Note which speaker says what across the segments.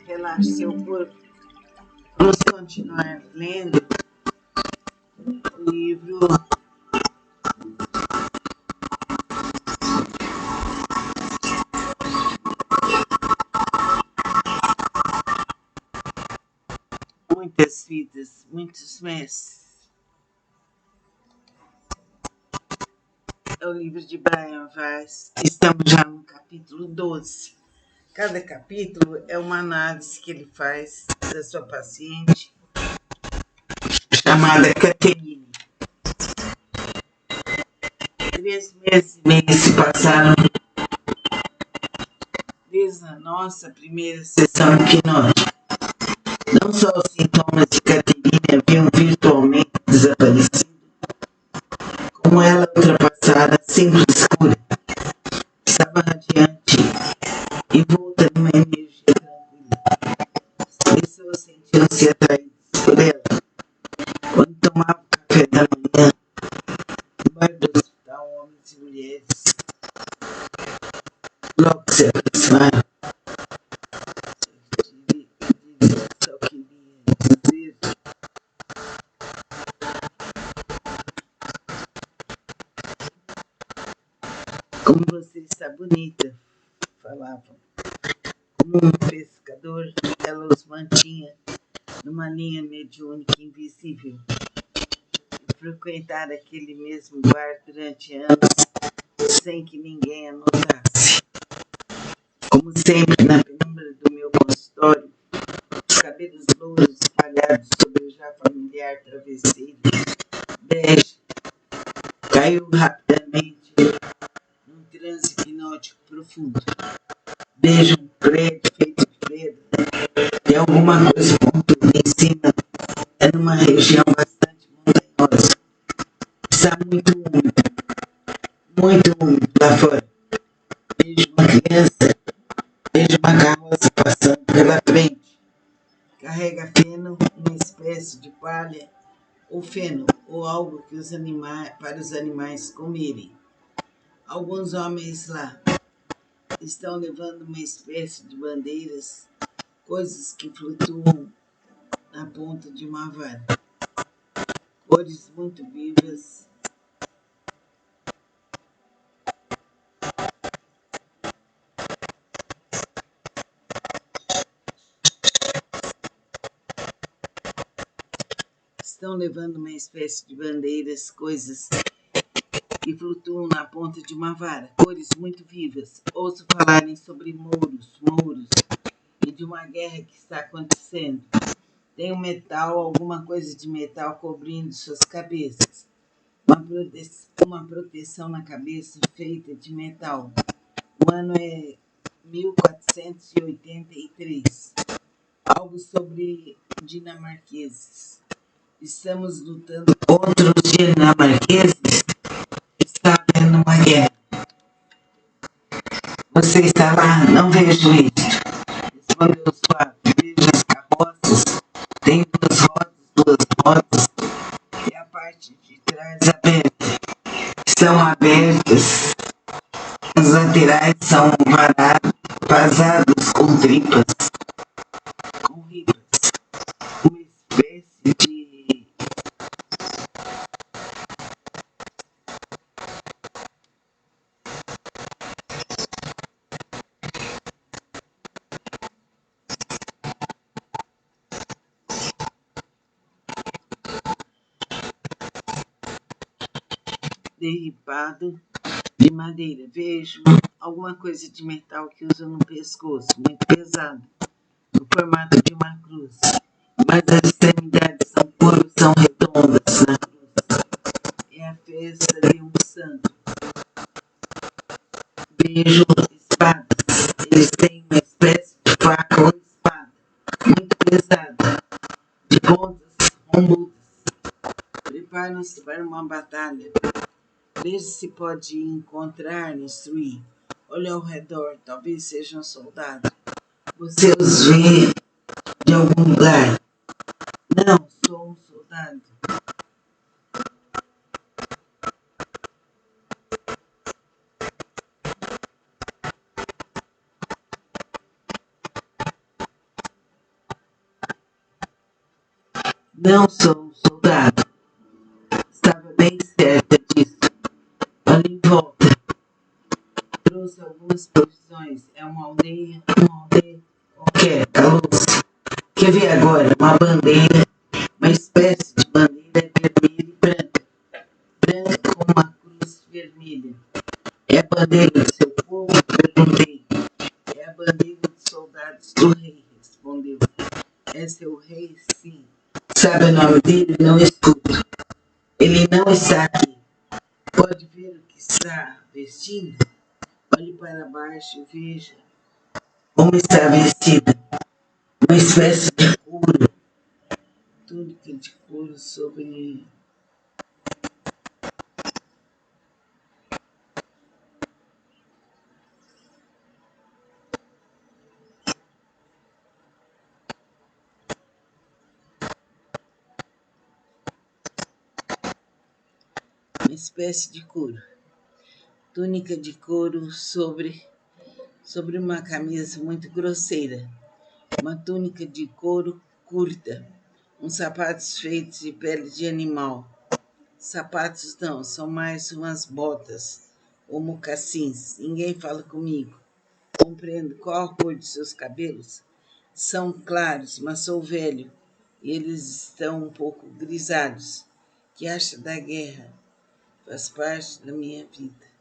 Speaker 1: relaxe seu corpo. Vamos continuar lendo o livro Muitas Vidas, Muitos Mestres. É o livro de Brian Weiss. Estamos já no capítulo 12. Cada capítulo é uma análise que ele faz da sua paciente, chamada Caterine. 3 meses e meio se passaram desde a nossa primeira sessão hipnótica. Não só os sintomas de Caterine haviam virtualmente desaparecido, como ela ultrapassara a simples cura. Estava radiante e volta numa energia tranquila. As pessoas sentiam-se atraídas por ela. Quando tomava o café da manhã, no bar do hospital, homens e mulheres logo se aproximaram. Só queria dizer como você está bonita, falavam. Como um pescador, ela os mantinha numa linha mediúnica invisível. E frequentar aquele mesmo bar durante anos sem que ninguém a notasse. Como sempre, na penumbra do meu consultório, os cabelos louros espalhados sobre o já familiar travesseiro bege caiu rapidamente num transe hipnótico profundo. Vejo um prédio feito de pedra e alguma coisa pontuda em cima. É numa região bastante montanhosa. Está muito úmido lá fora. Vejo uma criança, vejo uma carroça passando pela frente. Carrega feno, uma espécie de palha ou feno, ou algo que para os animais comerem. Alguns homens lá estão levando uma espécie de bandeiras, coisas que flutuam na ponta de uma vara. Cores muito vivas. Estão levando uma espécie de bandeiras, coisas que flutuam na ponta de uma vara. Cores muito vivas. Ouço falarem sobre mouros, e de uma guerra que está acontecendo. Tem um metal, alguma coisa de metal cobrindo suas cabeças. Uma proteção na cabeça feita de metal. O ano é 1483. Algo sobre dinamarqueses. Estamos lutando contra os dinamarqueses. Está havendo uma guerra. Você está lá? Não vejo isso. Respondeu suave. Vejo as carroças. Tem duas rodas. E a parte de trás aberta. São abertas. As laterais são vazados com tripas. Com ripas. Uma espécie de derripado de madeira. Vejo alguma coisa de metal que usam no pescoço, muito pesado, no formato de uma cruz. Mas as extremidades são redondas na cruz. É a festa de um santo. Vejo espadas. Eles têm uma espécie de faca ou espada, muito pesada, de pontas rombudas. Preparam-se para uma batalha. Veja se pode encontrar, instruir. Olha ao redor, talvez seja um soldado. Você os vê de algum lugar? Não, sou um soldado. Não sou um soldado. Estava bem certa disso. Olha em volta. Trouxe algumas provisões. É uma aldeia. O que é? Calou-se. Quer ver agora? Uma bandeira. Uma espécie de bandeira vermelha e branca. Branca com uma cruz vermelha. É a bandeira do seu povo? Perguntei. É a bandeira dos soldados do rei, respondeu. É seu rei? Sim. Sabe o nome dele? Não escuto. Ele não está aqui. Pode ver o que está vestindo? Olhe para baixo e veja como está vestida. Uma espécie de couro. Túnica de couro sobre... Uma espécie de couro. Túnica de couro sobre uma camisa muito grosseira. Uma túnica de couro curta. Uns sapatos feitos de pele de animal. Sapatos não, são mais umas botas ou mocassins. Ninguém fala comigo. Compreendo qual a cor de seus cabelos. São claros, mas sou velho e eles estão um pouco grisalhos. Que acha da guerra? Faz parte da minha vida.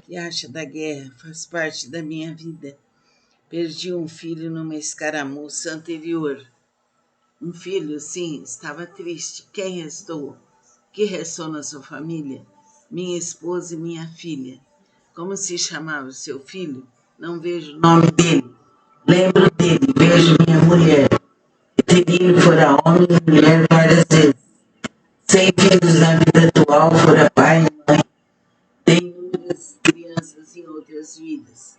Speaker 1: Que acha da guerra? Faz parte da minha vida. Perdi um filho numa escaramuça anterior. Um filho, sim, estava triste. Quem restou? Que restou na sua família? Minha esposa e minha filha. Como se chamava seu filho? Não vejo o nome dele. Lembro dele, vejo minha mulher. Eterino fora homem e mulher várias vezes. Sem filhos na vida atual, fora pai e mãe. Tem inúmeras crianças em outras vidas.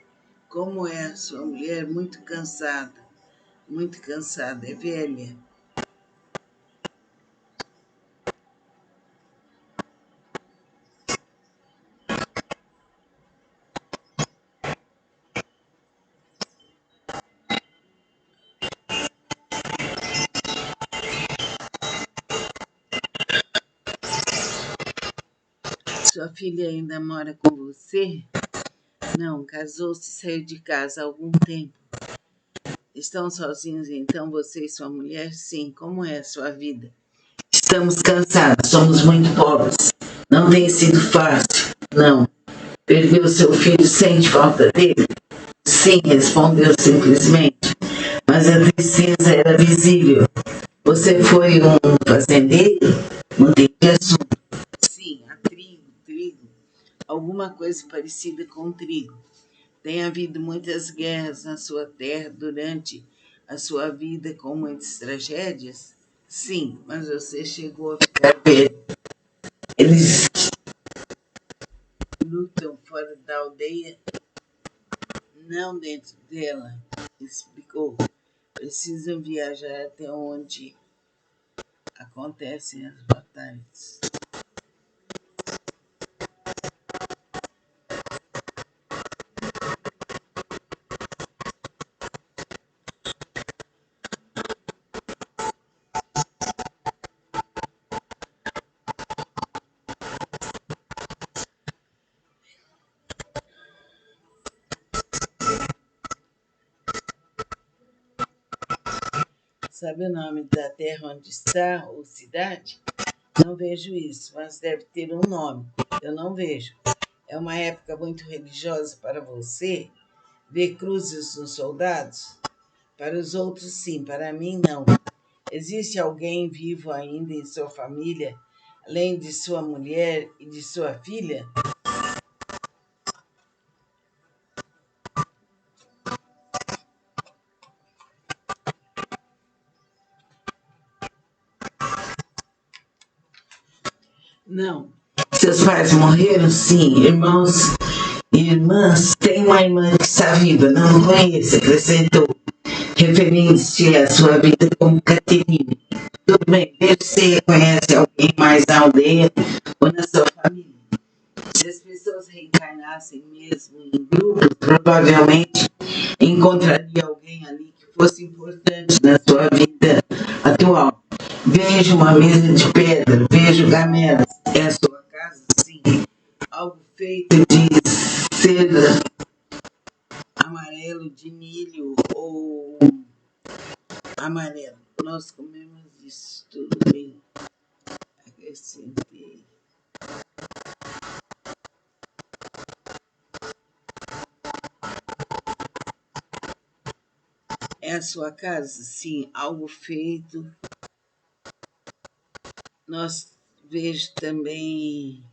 Speaker 1: Como é a sua mulher? Muito cansada, é velha. Sua filha ainda mora com você? Não, casou-se e saiu de casa há algum tempo. Estão sozinhos então, você e sua mulher? Sim, como é a sua vida? Estamos cansados, somos muito pobres. Não tem sido fácil. Não. Perdeu seu filho, sente falta dele? Sim, respondeu simplesmente. Mas a tristeza era visível. Você foi um fazendeiro? Mudei de assunto. Sim, há trigo. Alguma coisa parecida com trigo. Tem havido muitas guerras na sua terra durante a sua vida com muitas tragédias? Sim, mas você chegou a ficar velho. Eles lutam fora da aldeia, não dentro dela, explicou. Precisam viajar até onde acontecem as batalhas. Sabe o nome da terra onde está, ou cidade? Não vejo isso, mas deve ter um nome. Eu não vejo. É uma época muito religiosa para você? Ver cruzes nos soldados? Para os outros, sim. Para mim, não. Existe alguém vivo ainda em sua família, além de sua mulher e de sua filha? Não. Seus pais morreram? Sim. Irmãos Irmãs, tem uma irmã que está viva, não conheço, acrescentou, referindo-se à sua vida como Caterine. Tudo bem, veja se você conhece alguém mais na aldeia ou na sua família. Se as pessoas reencarnassem mesmo em grupos, provavelmente encontraria alguém ali que fosse importante na sua vida atual. Vejo uma mesa de pedra, vejo gamelas. É a sua casa? Sim. Algo feito de seda amarelo de milho ou amarelo. Nós comemos isso tudo bem. Acrescentei. É a sua casa? Sim, algo feito. Nós vejo também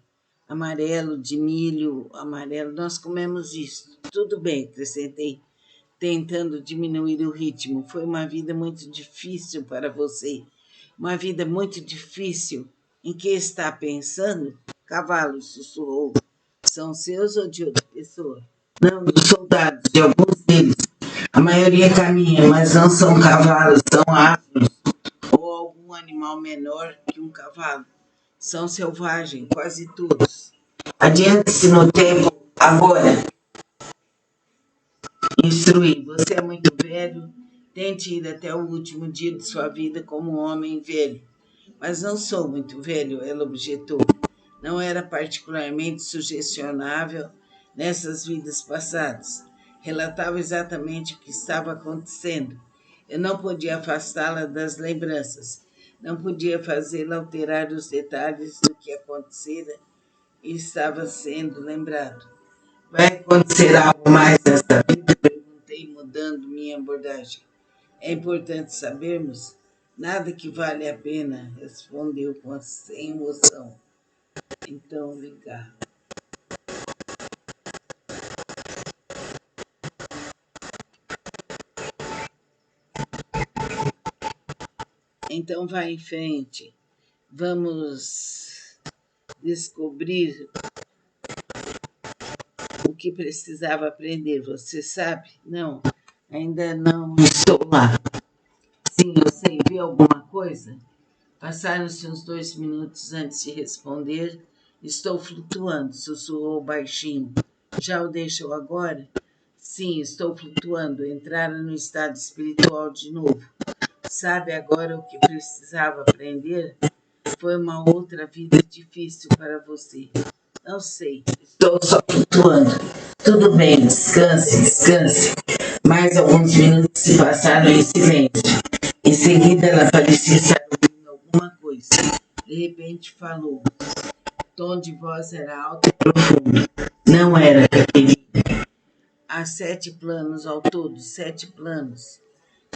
Speaker 1: amarelo de milho, amarelo. Nós comemos isso. Tudo bem, acrescentei, tentando diminuir o ritmo. Foi uma vida muito difícil para você. Uma vida muito difícil. Em que está pensando? Cavalo, sussurrou. São seus ou de outra pessoa? Não, dos soldados, de alguns deles. A maioria caminha, mas não são cavalos, são afros ou algum animal menor que um cavalo. São selvagens, quase todos. Adiante-se no tempo, agora. Instruir. Você é muito velho, tente ir até o último dia de sua vida como um homem velho. Mas não sou muito velho, ela objetou. Não era particularmente sugestionável nessas vidas passadas. Relatava exatamente o que estava acontecendo. Eu não podia afastá-la das lembranças. Não podia fazê-la alterar os detalhes do que acontecera e estava sendo lembrado. Vai acontecer algo mais nesta vida? Perguntei, mudando minha abordagem. É importante sabermos? Nada que vale a pena, respondeu sem emoção. Então, vem cá. Então, vai em frente. Vamos descobrir o que precisava aprender. Você sabe? Não, ainda não estou lá. Sim, eu sei. Vê alguma coisa? Passaram-se uns 2 minutos antes de responder. Estou flutuando, sussurrou baixinho. Já o deixou agora? Sim, estou flutuando. Entraram no estado espiritual de novo. Sabe agora o que precisava aprender? Foi uma outra vida difícil para você. Não sei, estou só flutuando. Tudo bem, descanse, descanse. Mais alguns minutos se passaram em silêncio. Em seguida, ela parecia estar ouvindo alguma coisa. De repente, falou. O tom de voz era alto e profundo. Não era, Caterina. Há 7 planos ao todo, 7 planos.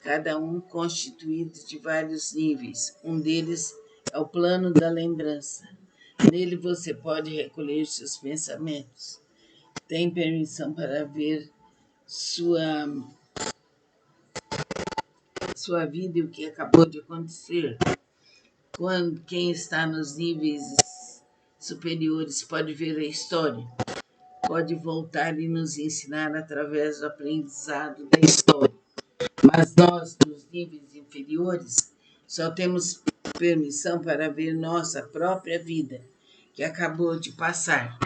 Speaker 1: Cada um constituído de vários níveis. Um deles é o plano da lembrança. Nele você pode recolher seus pensamentos. Tem permissão para ver sua vida e o que acabou de acontecer. Quem está nos níveis superiores pode ver a história. Pode voltar e nos ensinar através do aprendizado da história. Mas nós, nos níveis inferiores, só temos permissão para ver nossa própria vida, que acabou de passar.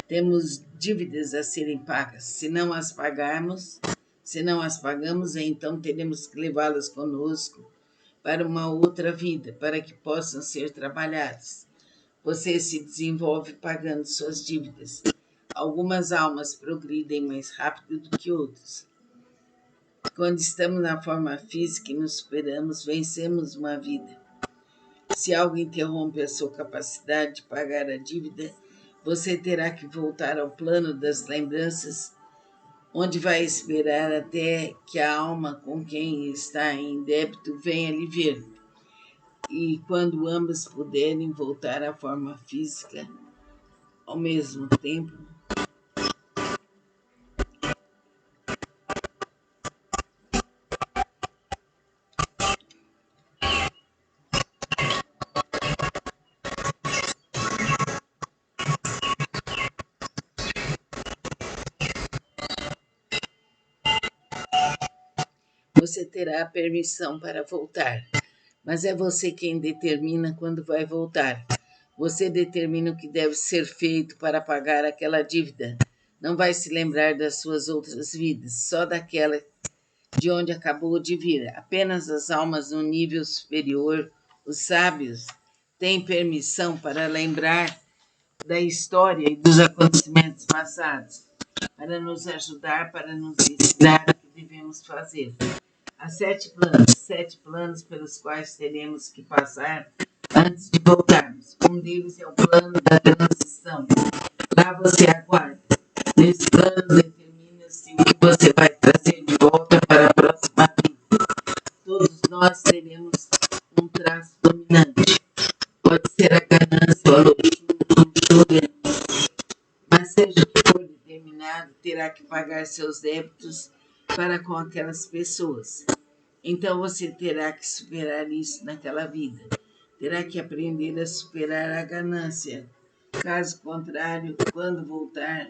Speaker 1: Temos dívidas a serem pagas. Se não as pagamos, então teremos que levá-las conosco para uma outra vida, para que possam ser trabalhadas. Você se desenvolve pagando suas dívidas. Algumas almas progridem mais rápido do que outras. Quando estamos na forma física e nos superamos, vencemos uma vida. Se algo interrompe a sua capacidade de pagar a dívida, você terá que voltar ao plano das lembranças, onde vai esperar até que a alma com quem está em débito venha lhe ver. E quando ambas puderem voltar à forma física ao mesmo tempo, você terá permissão para voltar. Mas é você quem determina quando vai voltar. Você determina o que deve ser feito para pagar aquela dívida. Não vai se lembrar das suas outras vidas, só daquela de onde acabou de vir. Apenas as almas no nível superior, os sábios, têm permissão para lembrar da história e dos acontecimentos passados, para nos ajudar, para nos ensinar o que devemos fazer. Há 7 planos pelos quais teremos que passar antes de voltarmos. Um deles é o plano da transição. Lá você aguarda. Nesse plano determina-se o que você vai trazer de volta para a próxima vida. Todos nós teremos um traço dominante. Pode ser a ganância ou a luxúria, mas seja o que for determinado, terá que pagar seus débitos para com aquelas pessoas. Então você terá que superar isso naquela vida. Terá que aprender a superar a ganância. Caso contrário, quando voltar,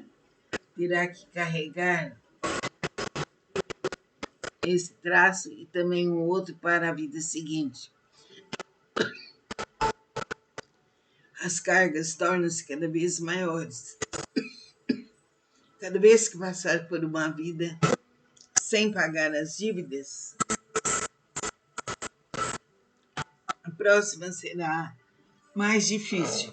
Speaker 1: terá que carregar esse traço e também um outro para a vida seguinte. As cargas tornam-se cada vez maiores. Cada vez que passar por uma vida sem pagar as dívidas, a próxima será mais difícil.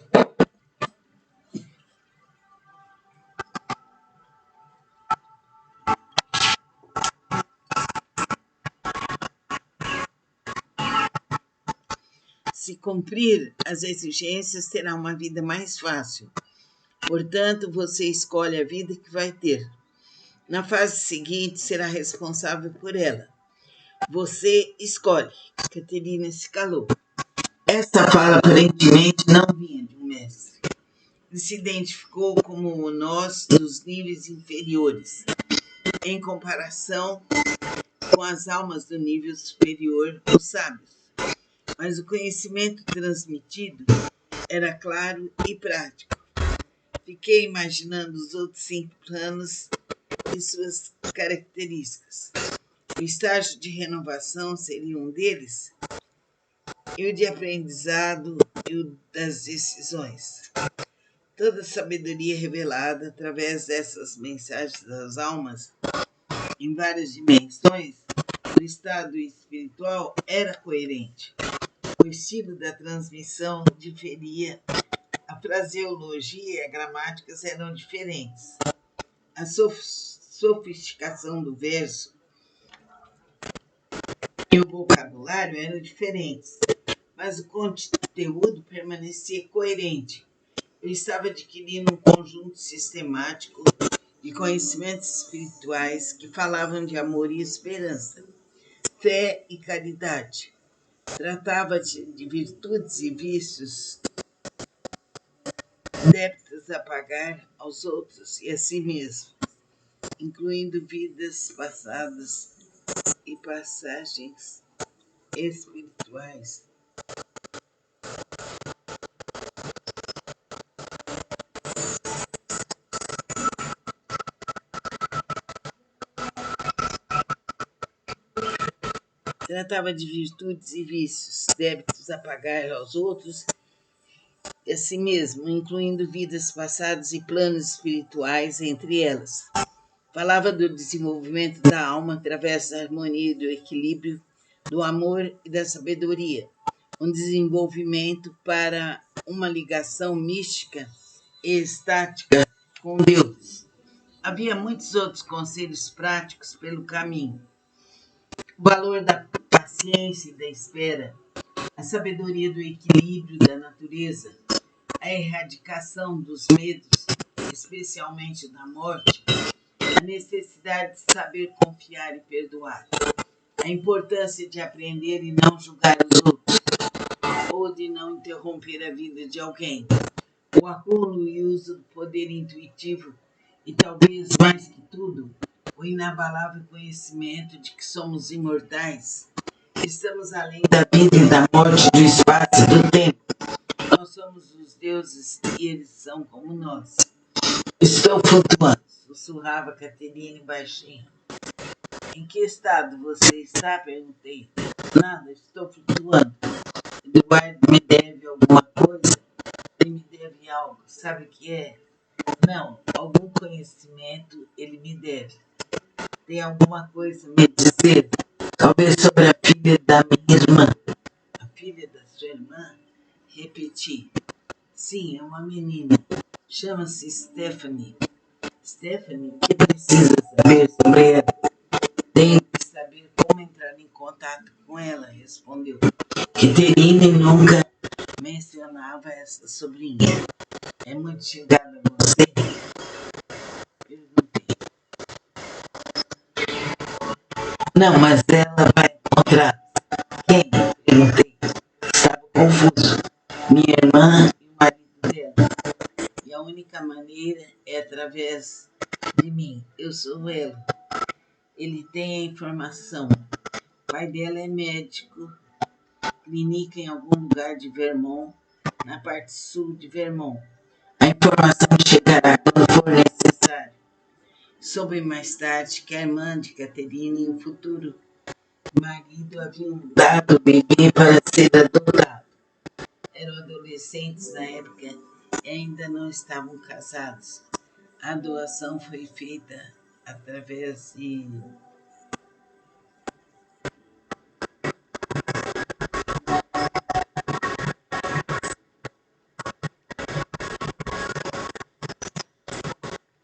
Speaker 1: Se cumprir as exigências, terá uma vida mais fácil. Portanto, você escolhe a vida que vai ter. Na fase seguinte, será responsável por ela. Você escolhe. Caterina se calou. Esta fala aparentemente não vinha de um mestre. Ele se identificou como o nós dos níveis inferiores, em comparação com as almas do nível superior, os sábios. Mas o conhecimento transmitido era claro e prático. Fiquei imaginando os outros 5 planos e suas características. O estágio de renovação seria um deles, e o de aprendizado e o das decisões. Toda a sabedoria revelada através dessas mensagens das almas em várias dimensões do estado espiritual era coerente. O estilo da transmissão diferia, a fraseologia e a gramática eram diferentes. A sofisticação do verso e o vocabulário eram diferentes, mas o conteúdo permanecia coerente. Eu estava adquirindo um conjunto sistemático de conhecimentos espirituais que falavam de amor e esperança, fé e caridade. Tratava-se de virtudes e vícios, débitos a pagar aos outros e a si mesmo, incluindo vidas passadas e passagens espirituais. Tratava de virtudes e vícios, débitos a pagar aos outros e a si mesmo, incluindo vidas passadas e planos espirituais entre elas. Falava do desenvolvimento da alma através da harmonia e do equilíbrio, do amor e da sabedoria, um desenvolvimento para uma ligação mística e estática com Deus. Havia muitos outros conselhos práticos pelo caminho. O valor da paciência e da espera, a sabedoria do equilíbrio da natureza, a erradicação dos medos, especialmente da morte, a necessidade de saber confiar e perdoar, a importância de aprender e não julgar os outros, ou de não interromper a vida de alguém, o acúmulo e uso do poder intuitivo e, talvez mais que tudo, o inabalável conhecimento de que somos imortais. Estamos além da vida e da morte, do espaço e do tempo. Nós somos os deuses e eles são como nós. Estou flutuando, sussurrava Caterine baixinho. Em que estado você está? Perguntei. Nada, estou flutuando. Eduardo me deve alguma coisa? Ele me deve algo. Sabe o que é? Não, algum conhecimento ele me deve. Tem alguma coisa a me dizer? Talvez sobre a filha da minha irmã. A filha da sua irmã? Repeti. Sim, é uma menina. Chama-se Stephanie. Stephanie, o que precisa saber sobre ela? Tenho que saber como entrar em contato com ela, respondeu. Caterine nunca mencionava essa sobrinha. É muito chegada a você? Perguntei. Não, mas ela vai encontrar quem? Perguntei. Estava confuso. Minha irmã e o marido dela. E a única maneira é através de mim. Eu sou ela. Ele tem a informação. O pai dela é médico, clínica em algum lugar de Vermont, na parte sul de Vermont. A informação chegará quando for necessário. Soube mais tarde que a irmã de Caterine, o futuro marido, havia dado o bebê para ser adotado. Eram adolescentes na época e ainda não estavam casados. A doação foi feita através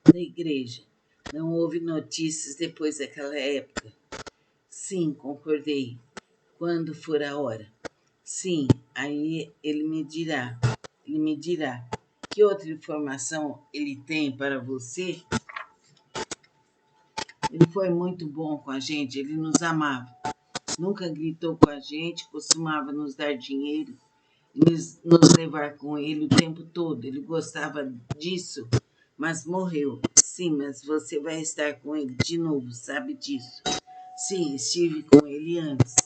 Speaker 1: da igreja. Não houve notícias depois daquela época. Sim, concordei. Quando for a hora. Sim, aí ele me dirá. Ele me dirá. Que outra informação ele tem para você? Ele foi muito bom com a gente, ele nos amava. Nunca gritou com a gente, costumava nos dar dinheiro, nos levar com ele o tempo todo. Ele gostava disso, mas morreu. Sim, mas você vai estar com ele de novo, sabe disso? Sim, estive com ele antes.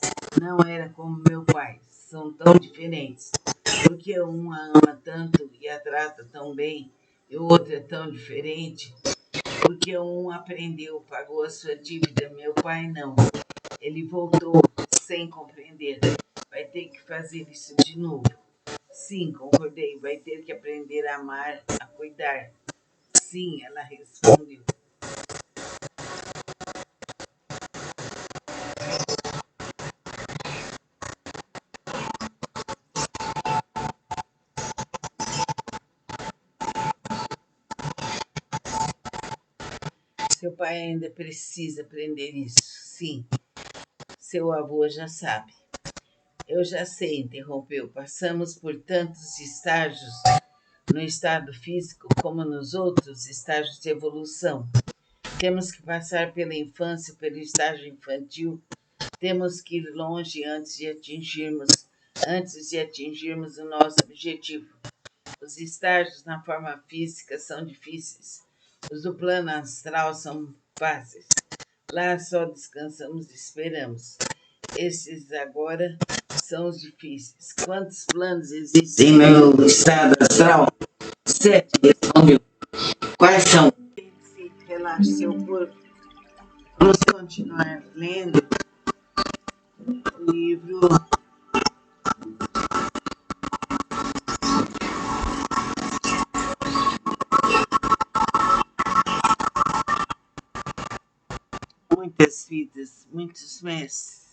Speaker 1: Não era como meu pai, são tão diferentes. Porque um a ama tanto e a trata tão bem, e o outro é tão diferente. Porque um aprendeu, pagou a sua dívida, meu pai não. Ele voltou sem compreender. Vai ter que fazer isso de novo. Sim, concordei, vai ter que aprender a amar, a cuidar. Sim, ela respondeu. Seu pai ainda precisa aprender isso. Sim, seu avô já sabe. Eu já sei, interrompeu. Passamos por tantos estágios no estado físico como nos outros estágios de evolução. Temos que passar pela infância, pelo estágio infantil. Temos que ir longe antes de atingirmos o nosso objetivo. Os estágios na forma física são difíceis. Os do plano astral são fáceis. Lá só descansamos e esperamos. Esses agora são os difíceis. Quantos planos existem no estado astral? 7, respondeu. Quais são? Relaxe seu corpo. Vamos continuar lendo o livro Muitas Vidas, Muitos Mestres.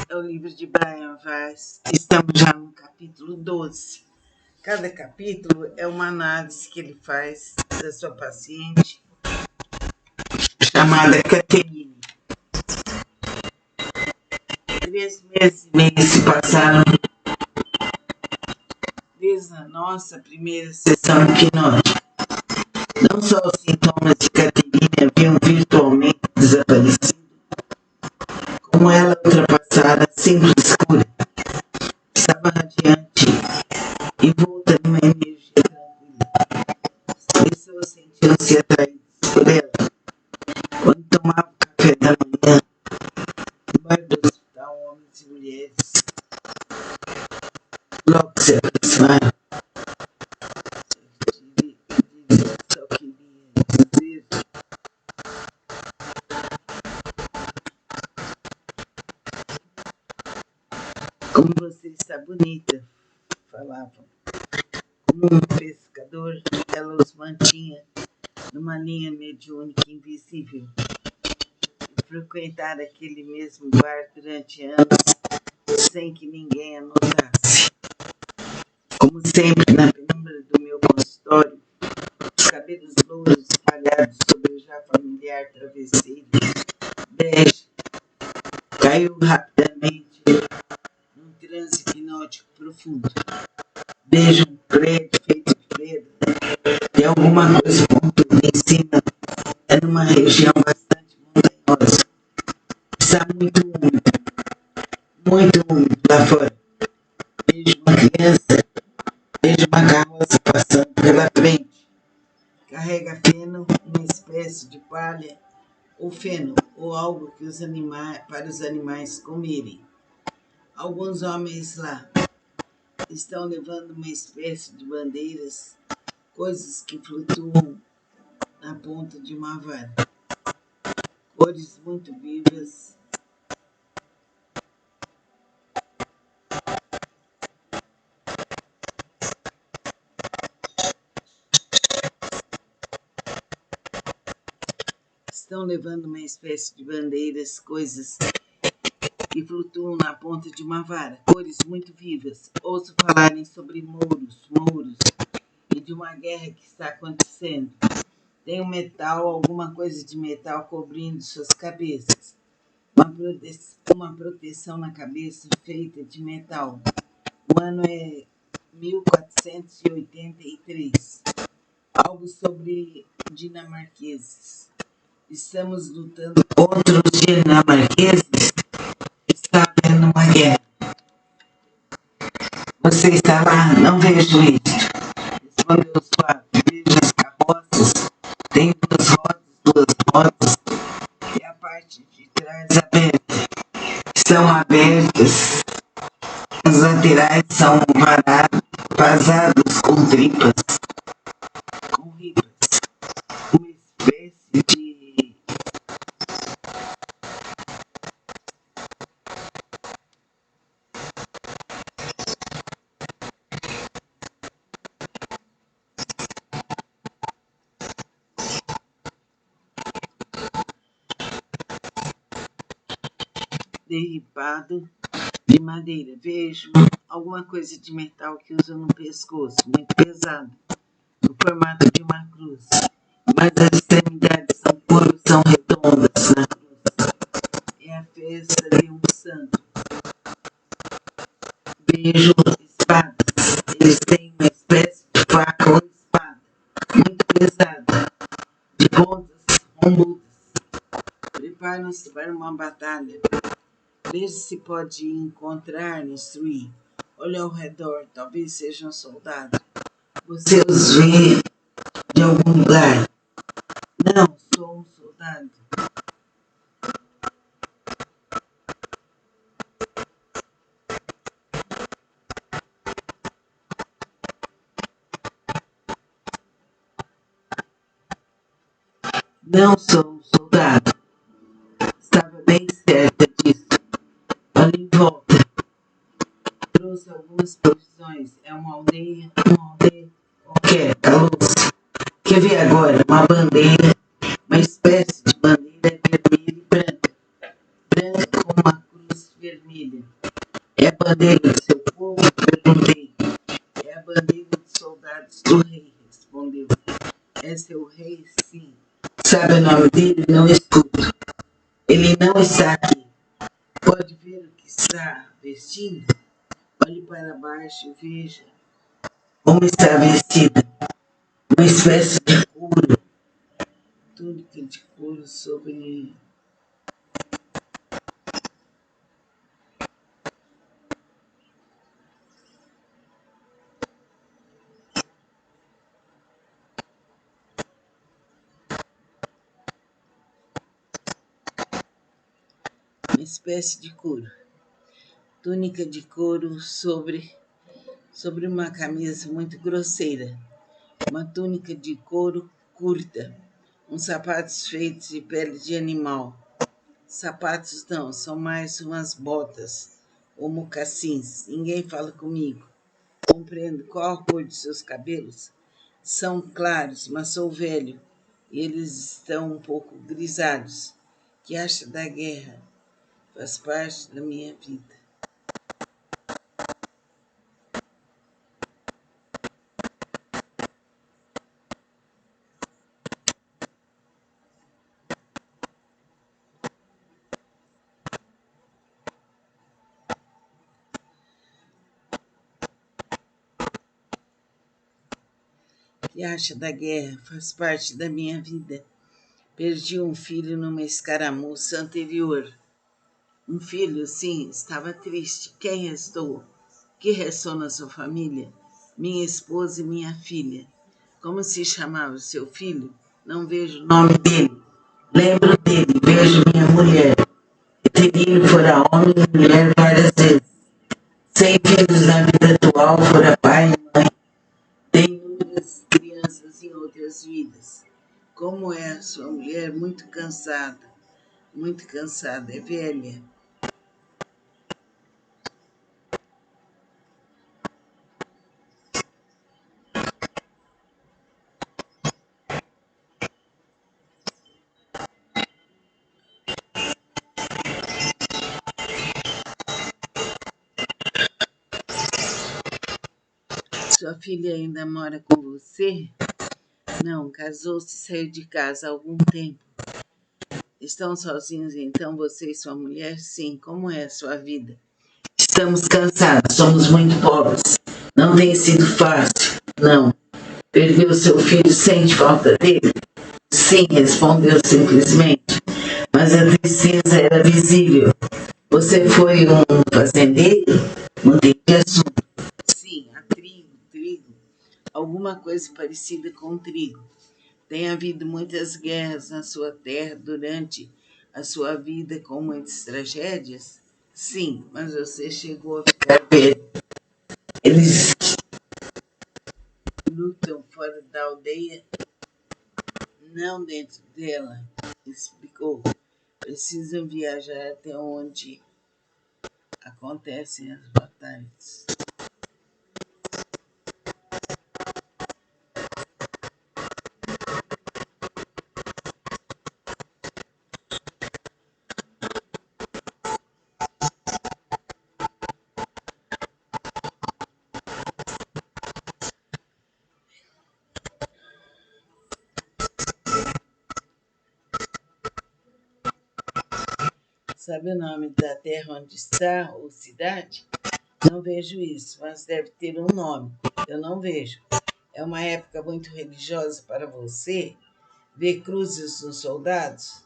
Speaker 1: É o livro de Brian Weiss. Estamos já no capítulo 12. Cada capítulo é uma análise que ele faz da sua paciente, chamada Caterine. 3 meses e meio se passaram desde a nossa primeira sessão hipnótica. Não só os sintomas de Caterine haviam virtualmente desaparecido, como ela ultrapassara a simples cura. Estava radiante e volta numa energia tranquila. As pessoas sentiam-se atraídas por ela. Quando tomava o café da manhã, no bar do hospital, homens e mulheres logo se aproximaram. Só queria dizer Como você está bonita, falavam. Como um pescador, ela os mantinha numa linha mediúnica invisível. E frequentar aquele mesmo bar durante anos, sem que ninguém a notasse. Como sempre, na penumbra do meu consultório, os cabelos louros espalhados sobre o já familiar travesseiro bege, caiu rapidamente num transe hipnótico profundo. Vejo um prédio feito de pedra e alguma coisa pontuda em cima. É numa região bastante montanhosa. Está muito úmido lá fora. Vejo uma criança, vejo uma carroça passando pela frente. Carrega feno, uma espécie de palha, ou feno, ou algo que para os animais comerem. Alguns homens lá estão levando uma espécie de bandeiras, coisas que flutuam na ponta de uma vara. Cores muito vivas. Estão levando uma espécie de bandeiras, coisas que flutuam na ponta de uma vara. Cores muito vivas. Ouço falarem sobre mouros, e de uma guerra que está acontecendo. Tem um metal, alguma coisa de metal cobrindo suas cabeças. Uma proteção na cabeça feita de metal. O ano é 1483. Algo sobre dinamarqueses. Estamos lutando contra os dinamarqueses. Está havendo uma guerra. Você está lá? Não vejo isso. Respondeu o suave. Vejo as carroças. Tem duas rodas. E a parte de trás aberta. Estão abertas. As laterais são vazados com ripas. Uma espécie derripado de madeira. Vejo alguma coisa de metal que usam no pescoço, muito pesado, no formato de uma cruz. Mas as extremidades são redondas na cruz. É a festa de um santo. Vejo espadas. Eles têm uma espécie de faca ou espada, muito pesada, de pontas rombudas. Preparam-se para uma batalha. Veja se pode encontrar, instruir. Olha ao redor, talvez seja um soldado. Você os vê de algum lugar? Não, sou um soldado. Não sou um soldado. Estava bem certa disso. Olha em volta. Trouxe algumas provisões. É uma aldeia. O que é? Calou-se. Quer ver agora? Uma bandeira, uma espécie de bandeira vermelha e branca. Branca com uma cruz vermelha. É a bandeira do seu povo? Perguntei. É a bandeira dos soldados do rei, respondeu. É seu rei? Sim. Sabe o nome dele? Não escuto. Ele não está aqui. Pode ver o que está vestindo? Olhe para baixo e veja como está vestida. Uma espécie de couro. Túnica de couro sobre... Uma espécie de couro. Túnica de couro sobre uma camisa muito grosseira. Uma túnica de couro curta. Uns sapatos feitos de pele de animal. Sapatos não, são mais umas botas ou mocassins. Ninguém fala comigo. Compreendo qual a cor de seus cabelos. São claros, mas sou velho e eles estão um pouco grisalhos. Que acha da guerra? Faz parte da minha vida. Que acha da guerra? Faz parte da minha vida. Perdi um filho numa escaramuça anterior. Um filho, sim, estava triste. Quem restou? Que restou na sua família? Minha esposa e minha filha. Como se chamava seu filho? Não vejo o nome dele. Lembro dele, vejo minha mulher. Eterino fora homem e mulher várias vezes. Sem filhos na vida atual, fora pai e mãe. Tem inúmeras crianças em outras vidas. Como é a sua mulher? Muito cansada, é velha. Sua filha ainda mora com você? Não, casou-se e saiu de casa há algum tempo. Estão sozinhos então, você e sua mulher? Sim, como é a sua vida? Estamos cansados, somos muito pobres. Não tem sido fácil. Não. Perdeu seu filho, sente falta dele? Sim, respondeu simplesmente. Mas a tristeza era visível. Você foi um fazendeiro? Mudei de assunto. Sim, a trigo. Alguma coisa parecida com trigo. Tem havido muitas guerras na sua terra durante a sua vida com muitas tragédias? Sim, mas você chegou a ficar velho. Eles lutam fora da aldeia, não dentro dela, explicou. Precisam viajar até onde acontecem as batalhas. Sabe o nome da terra onde está, ou cidade? Não vejo isso, mas deve ter um nome. Eu não vejo. É uma época muito religiosa para você? Ver cruzes nos soldados?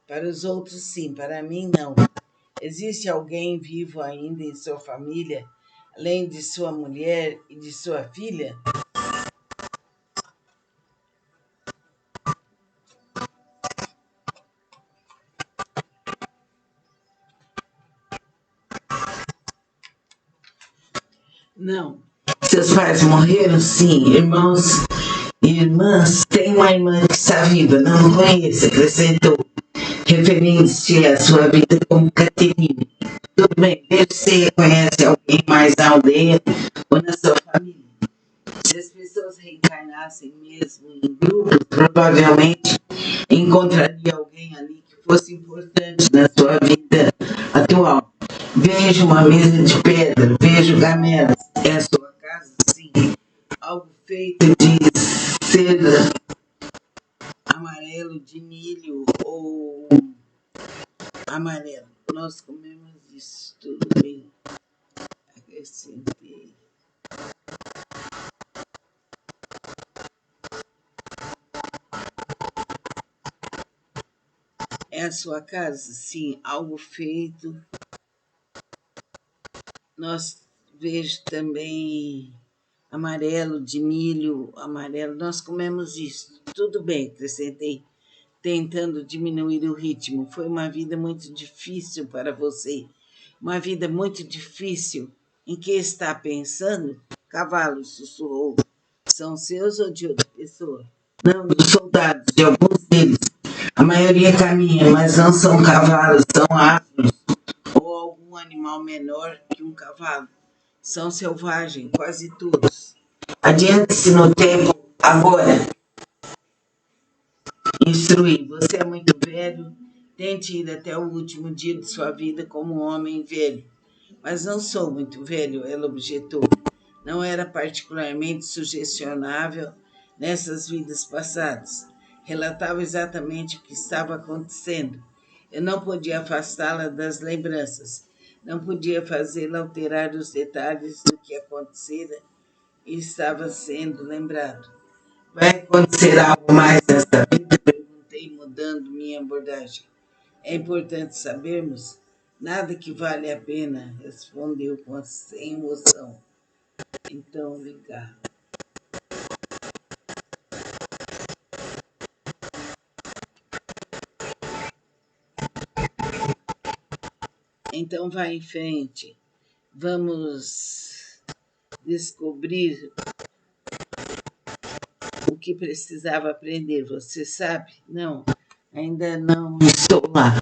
Speaker 1: Para os outros, sim. Para mim, não. Existe alguém vivo ainda em sua família, além de sua mulher e de sua filha? Não. Seus pais morreram? Sim. Irmãos e irmãs? Tem uma irmã que está viva. Não conheço, acrescentou, referindo-se à sua vida como Caterine. Tudo bem, veja se você conhece alguém mais na aldeia ou na sua família. Se as pessoas reencarnassem mesmo em grupos, provavelmente encontraria alguém ali que fosse importante na sua vida atual. Vejo uma mesa de pedra, vejo gamelas. É a sua casa? Sim. Algo feito de seda amarelo de milho ou amarelo. Nós comemos isso, tudo bem. Acrescentei. É a sua casa? Sim, algo feito. Nós vejo também amarelo de milho, amarelo. Nós comemos isso. Tudo bem, acrescentei, tentando diminuir o ritmo. Foi uma vida muito difícil para você. Uma vida muito difícil. Em que está pensando? Cavalo, sussurrou. São seus ou de outra pessoa? Não, dos soldados, de alguns deles. A maioria caminha, mas não são cavalos, são árvores ou algum algum animal menor que um cavalo. São selvagens, quase todos. Adiante-se no tempo, agora. Instruir. Você é muito velho, tente ir até o último dia de sua vida como um homem velho. Mas não sou muito velho, ela objetou. Não era particularmente sugestionável nessas vidas passadas. Relatava exatamente o que estava acontecendo. Eu não podia afastá-la das lembranças. Não podia fazê-la alterar os detalhes do que acontecera e estava sendo lembrado. Vai acontecer algo mais nesta vida? Perguntei, mudando minha abordagem. É importante sabermos. Nada que vale a pena, respondeu sem emoção. Então, vem cá. Então, vai em frente. Vamos descobrir o que precisava aprender. Você sabe? Não, ainda não estou lá.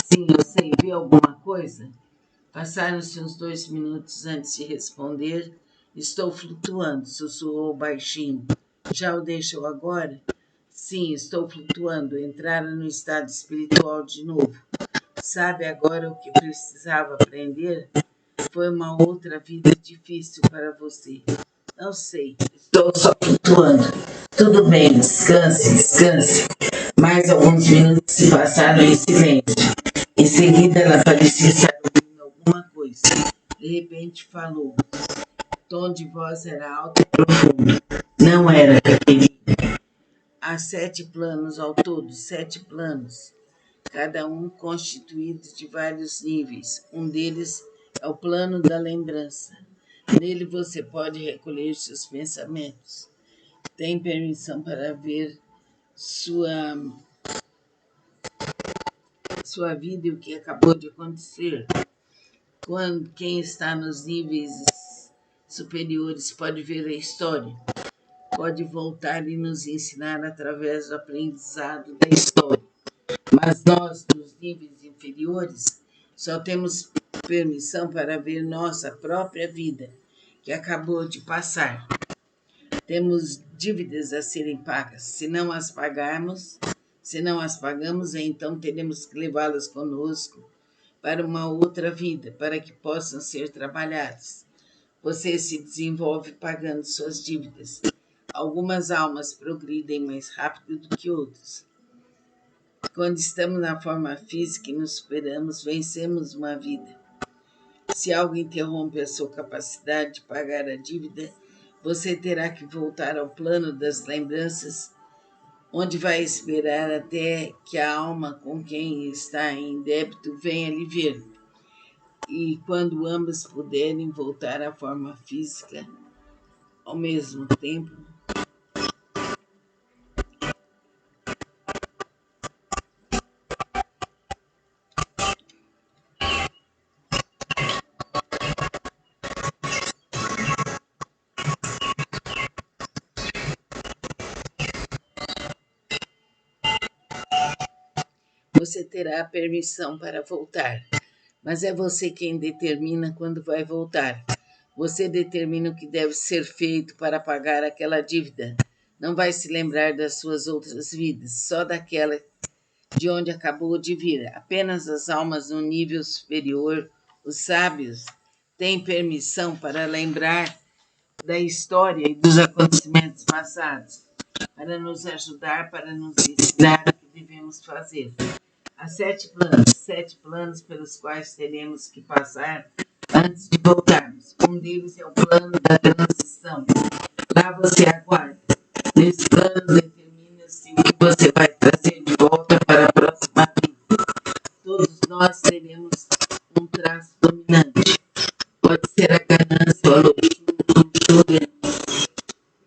Speaker 1: Sim, eu sei. Viu alguma coisa? Passaram-se uns 2 minutos antes de responder. Estou flutuando, sussurrou baixinho. Já o deixou agora? Sim, estou flutuando. Entraram no estado espiritual de novo. Sabe agora o que precisava aprender? Foi uma outra vida difícil para você. Não sei, estou só flutuando. Tudo bem, descanse, descanse. Mais alguns minutos se passaram em silêncio. Em seguida, ela parecia estar ouvindo alguma coisa. De repente, falou. O tom de voz era alto e profundo. Não era, Caterina. Há 7 planos ao todo, 7 planos. Cada um constituído de vários níveis. Um deles é o plano da lembrança. Nele você pode recolher seus pensamentos. Tem permissão para ver sua vida e o que acabou de acontecer. Quem está nos níveis superiores pode ver a história. Pode voltar e nos ensinar através do aprendizado da história. Mas nós, nos níveis inferiores, só temos permissão para ver nossa própria vida, que acabou de passar. Temos dívidas a serem pagas. Se não as pagamos, então teremos que levá-las conosco para uma outra vida, para que possam ser trabalhadas. Você se desenvolve pagando suas dívidas. Algumas almas progridem mais rápido do que outras. Quando estamos na forma física e nos superamos, vencemos uma vida. Se algo interrompe a sua capacidade de pagar a dívida, você terá que voltar ao plano das lembranças, onde vai esperar até que a alma com quem está em débito venha lhe ver. E quando ambas puderem voltar à forma física ao mesmo tempo, você terá a permissão para voltar. Mas é você quem determina quando vai voltar. Você determina o que deve ser feito para pagar aquela dívida. Não vai se lembrar das suas outras vidas, só daquela de onde acabou de vir. Apenas as almas no nível superior, os sábios, têm permissão para lembrar da história e dos acontecimentos passados, para nos ajudar, para nos ensinar o que devemos fazer. Há 7 planos pelos quais teremos que passar antes de voltarmos. Um deles é o plano da transição. Lá você aguarda. Nesse plano determina-se o que você vai trazer de volta para a próxima vida. Todos nós teremos um traço dominante. Pode ser a ganância ou a luxúria,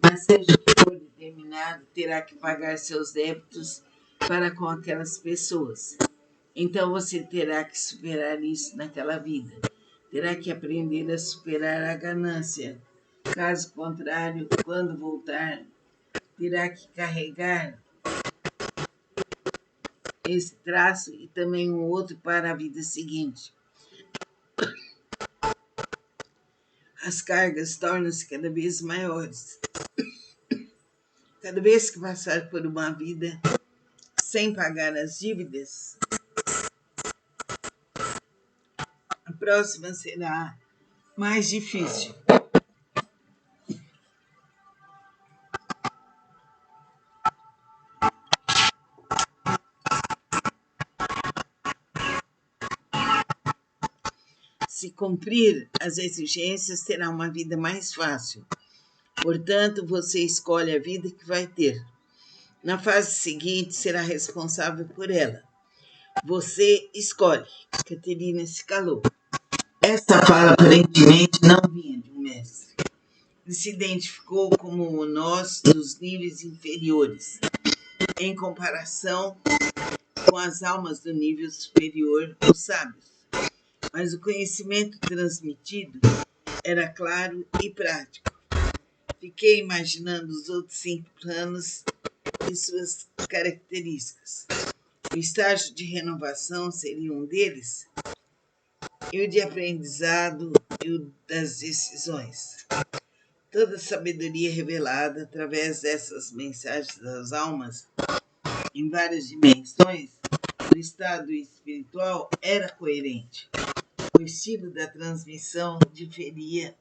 Speaker 1: mas seja o que for determinado, terá que pagar seus débitos para com aquelas pessoas. Então você terá que superar isso naquela vida. Terá que aprender a superar a ganância. Caso contrário, quando voltar, terá que carregar esse traço e também um outro para a vida seguinte. as cargas tornam-se cada vez maiores. Cada vez que passar por uma vida sem pagar as dívidas, a próxima será mais difícil. Se cumprir as exigências, terá uma vida mais fácil. Portanto, você escolhe a vida que vai ter. Na fase seguinte, será responsável por ela. Você escolhe. Caterina se calou. Esta fala aparentemente não vinha de um mestre. Ele se identificou como nós dos níveis inferiores, em comparação com as almas do nível superior, os sábios. Mas o conhecimento transmitido era claro e prático. Fiquei imaginando os outros 5 planos e suas características. O estágio de renovação seria um deles, e o de aprendizado e o das decisões. Toda a sabedoria revelada através dessas mensagens das almas em várias dimensões do estado espiritual era coerente. O estilo da transmissão diferia,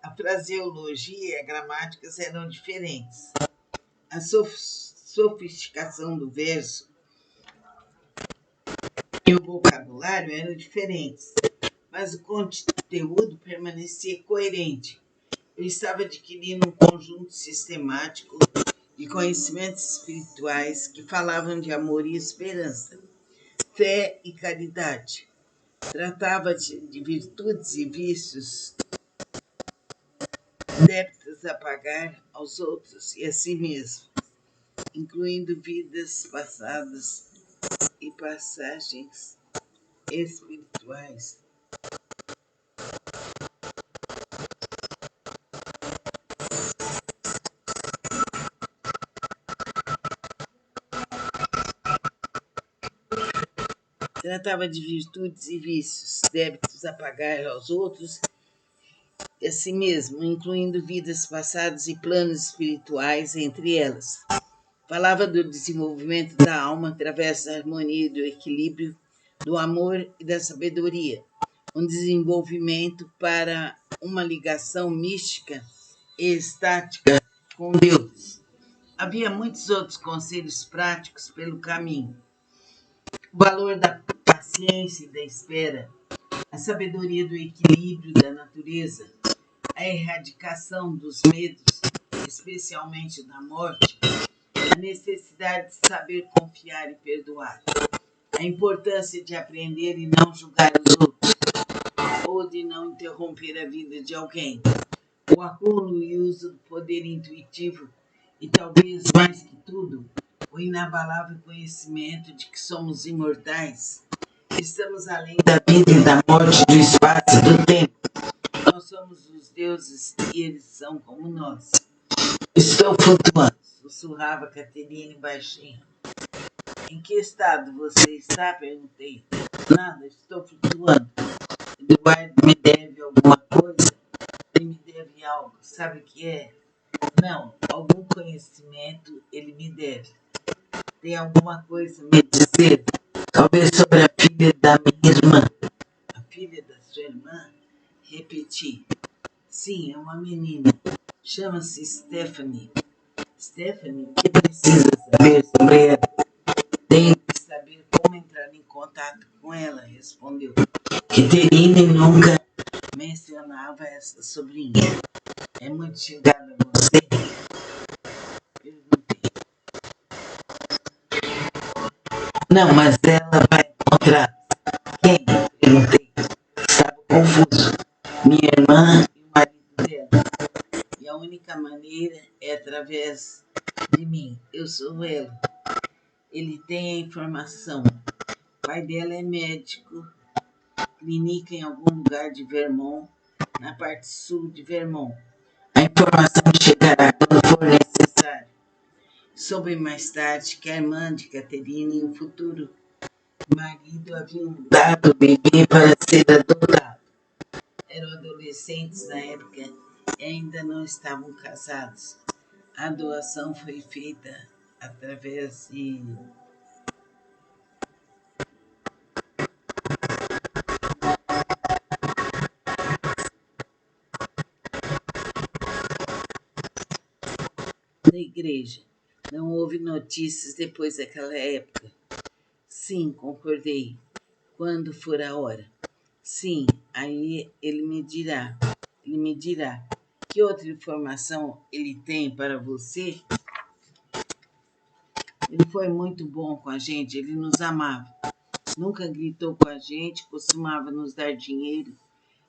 Speaker 1: a fraseologia e a gramática eram diferentes. A sofisticação do verso e o vocabulário eram diferentes, mas o conteúdo permanecia coerente. Eu estava adquirindo um conjunto sistemático de conhecimentos espirituais que falavam de amor e esperança, fé e caridade. Tratava-se de virtudes e vícios, débitos a pagar aos outros e a si mesmo, incluindo vidas passadas e passagens espirituais. Tratava de virtudes e vícios, débitos a pagar aos outros e a si mesmo, incluindo vidas passadas e planos espirituais entre elas. Falava do desenvolvimento da alma através da harmonia e do equilíbrio, do amor e da sabedoria, um desenvolvimento para uma ligação mística e estática com Deus. Havia muitos outros conselhos práticos pelo caminho. O valor da paciência e da espera, a sabedoria do equilíbrio da natureza, a erradicação dos medos, especialmente da morte, a necessidade de saber confiar e perdoar, a importância de aprender e não julgar os outros, ou de não interromper a vida de alguém, o acúmulo e uso do poder intuitivo e, talvez mais que tudo, o inabalável conhecimento de que somos imortais. Estamos além da vida e da morte, do espaço e do tempo. Nós somos os deuses e eles são como nós. Estou flutuando, sussurrava Caterine baixinho. Em que estado você está? Perguntei. Nada, estou flutuando. Eduardo me deve alguma coisa? Ele me deve algo. Sabe o que é? Não, algum conhecimento ele me deve. Tem alguma coisa a me dizer? Talvez sobre a filha da minha irmã. A filha da sua irmã? Repeti. Sim, é uma menina. Chama-se Stephanie. Stephanie, o que precisa saber sobre ela? Tenho que saber como entrar em contato com ela, respondeu. Caterine nunca mencionava essa sobrinha. É muito chegada a você? Perguntei. Não, mas ela vai encontrar. Quem? Perguntei. Estava confuso. Minha irmã e o marido dela. E a única maneira é através de mim. Eu sou ela. Ele tem a informação. O pai dela é médico, clínica em algum lugar de Vermont, na parte sul de Vermont. A informação chegará quando for necessário. Soube mais tarde que a irmã de Caterine e o futuro marido haviam dado o bebê para ser adotado. Era o adolescentes na época ainda não estavam casados. A doação foi feita através da igreja. Não houve notícias depois daquela época. Sim, concordei. Quando for a hora. Sim, aí ele me dirá. Ele me dirá. Que outra informação ele tem para você? Ele foi muito bom com a gente, ele nos amava. Nunca gritou com a gente, costumava nos dar dinheiro,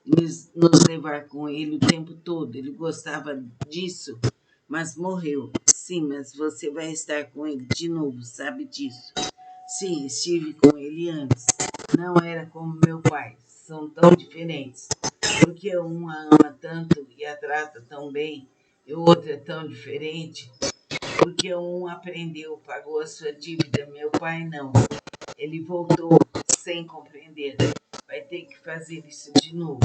Speaker 1: nos levar com ele o tempo todo. Ele gostava disso, mas morreu. Sim, mas você vai estar com ele de novo, sabe disso? Sim, estive com ele antes. Não era como meu pai, são tão diferentes. Porque um a ama tanto e a trata tão bem, e o outro é tão diferente. Porque um aprendeu, pagou a sua dívida, meu pai não. Ele voltou sem compreender. Vai ter que fazer isso de novo.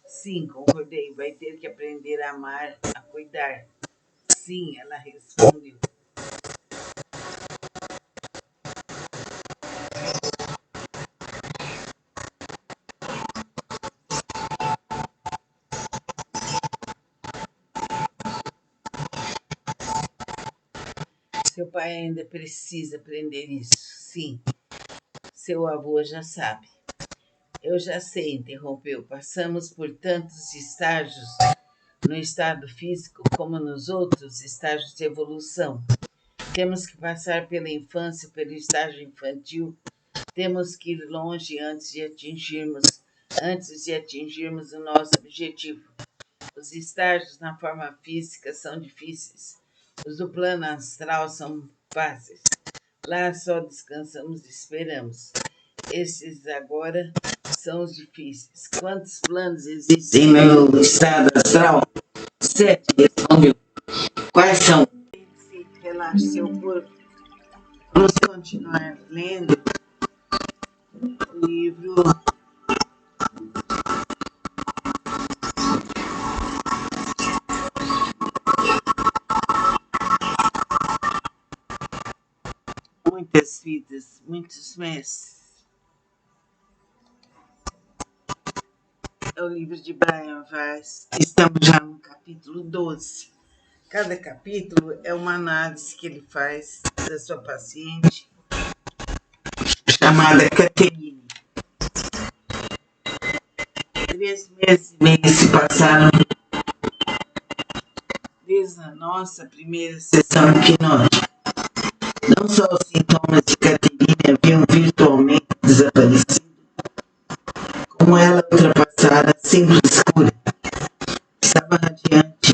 Speaker 1: Sim, concordei. Vai ter que aprender a amar, a cuidar. Sim, ela respondeu. Seu pai ainda precisa aprender isso. Sim, seu avô já sabe. Eu já sei, interrompeu. Passamos por tantos estágios no estado físico como nos outros estágios de evolução. Temos que passar pela infância, pelo estágio infantil. Temos que ir longe antes de atingirmos o nosso objetivo. Os estágios na forma física são difíceis. Os do plano astral são fáceis. Lá só descansamos e esperamos. Esses agora são os difíceis. Quantos planos existem no estado astral? 7, respondeu. Quais são? Relaxe seu corpo. Vamos continuar lendo o livro Muitas Vidas, Muitos Mestres. É o livro de Brian Weiss. Estamos já no capítulo 12. Cada capítulo é uma análise que ele faz da sua paciente, chamada Caterine. 3 meses e meio se passaram desde a nossa primeira sessão hipnótica. Não só os sintomas de Caterine haviam virtualmente desaparecido, como ela ultrapassara a simples cura. Estava radiante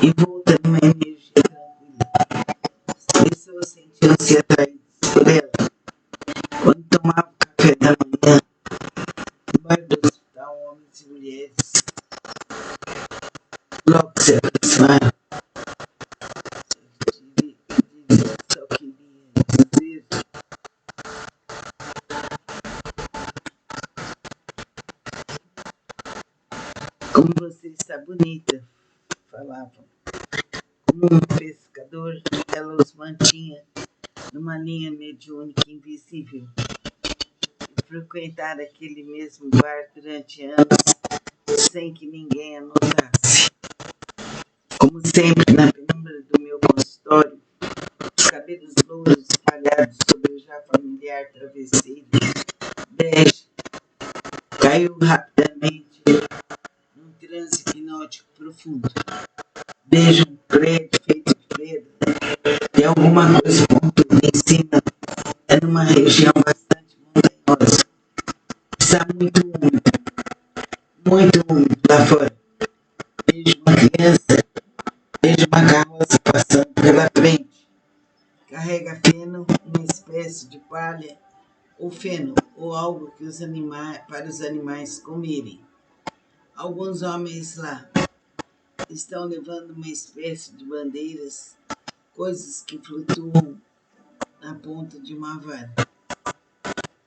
Speaker 1: e volta numa energia tranquila. As pessoas sentiam-se atraídas por ela. Quando tomava o café da manhã, no bar do hospital, homens e mulheres logo se aproximaram. Só queria dizer como você está bonita, falavam. Como um pescador, ela os mantinha numa linha mediúnica invisível. E frequentar aquele mesmo bar durante anos sem que ninguém a notasse. Como sempre, na penumbra do meu consultório, os cabelos louros espalhados sobre o já familiar travesseiro bege, caiu rapidamente num transe hipnótico profundo. Vejo um prédio feito de pedra e alguma coisa pontuda em cima. É numa região bastante montanhosa. Está muito úmido lá fora. Vejo uma criança, vejo uma carroça passando pela frente. Carrega feno, uma espécie de palha, ou feno, ou algo que para os animais comerem. Alguns homens lá estão levando uma espécie de bandeiras, coisas que flutuam na ponta de uma vara.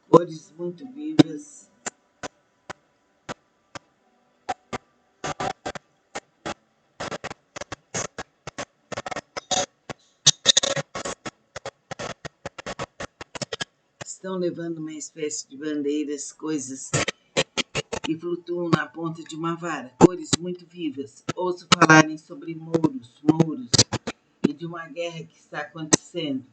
Speaker 1: Cores muito vivas, estão levando uma espécie de bandeiras, coisas que flutuam na ponta de uma vara, cores muito vivas. Ouço falarem sobre muros, e de uma guerra que está acontecendo.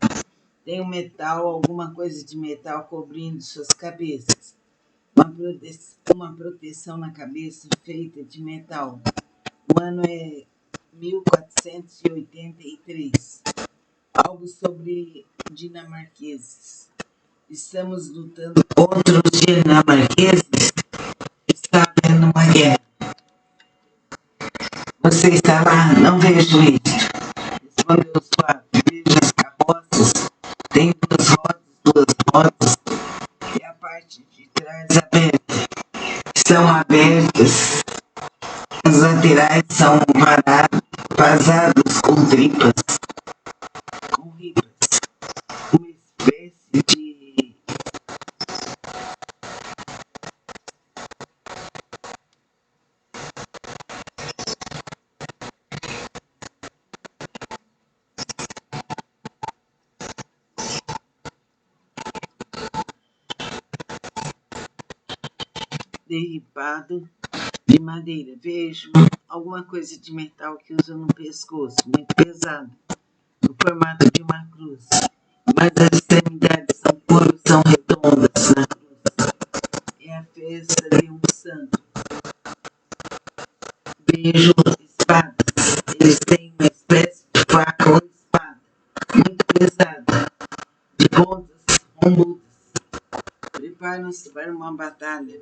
Speaker 1: Tem um metal, alguma coisa de metal cobrindo suas cabeças. Uma proteção na cabeça feita de metal. O ano é 1483. Algo sobre dinamarqueses. Estamos lutando contra os dinamarqueses. Está havendo uma guerra. Você está lá? Não vejo isso. Respondeu o suave. Vejo as carroças. Tem duas rodas. E a parte de trás aberta. Estão abertas. As laterais são vazados com tripas. Com ripas. Uma espécie de derripado de madeira. Vejo alguma coisa de metal que usam no pescoço, muito pesado, no formato de uma cruz. Mas as extremidades são redondas na cruz. É a festa de um santo. Vejo espadas. Eles têm uma espécie de faca ou espada, muito pesada, de pontas rombudas. Preparam-se para uma batalha.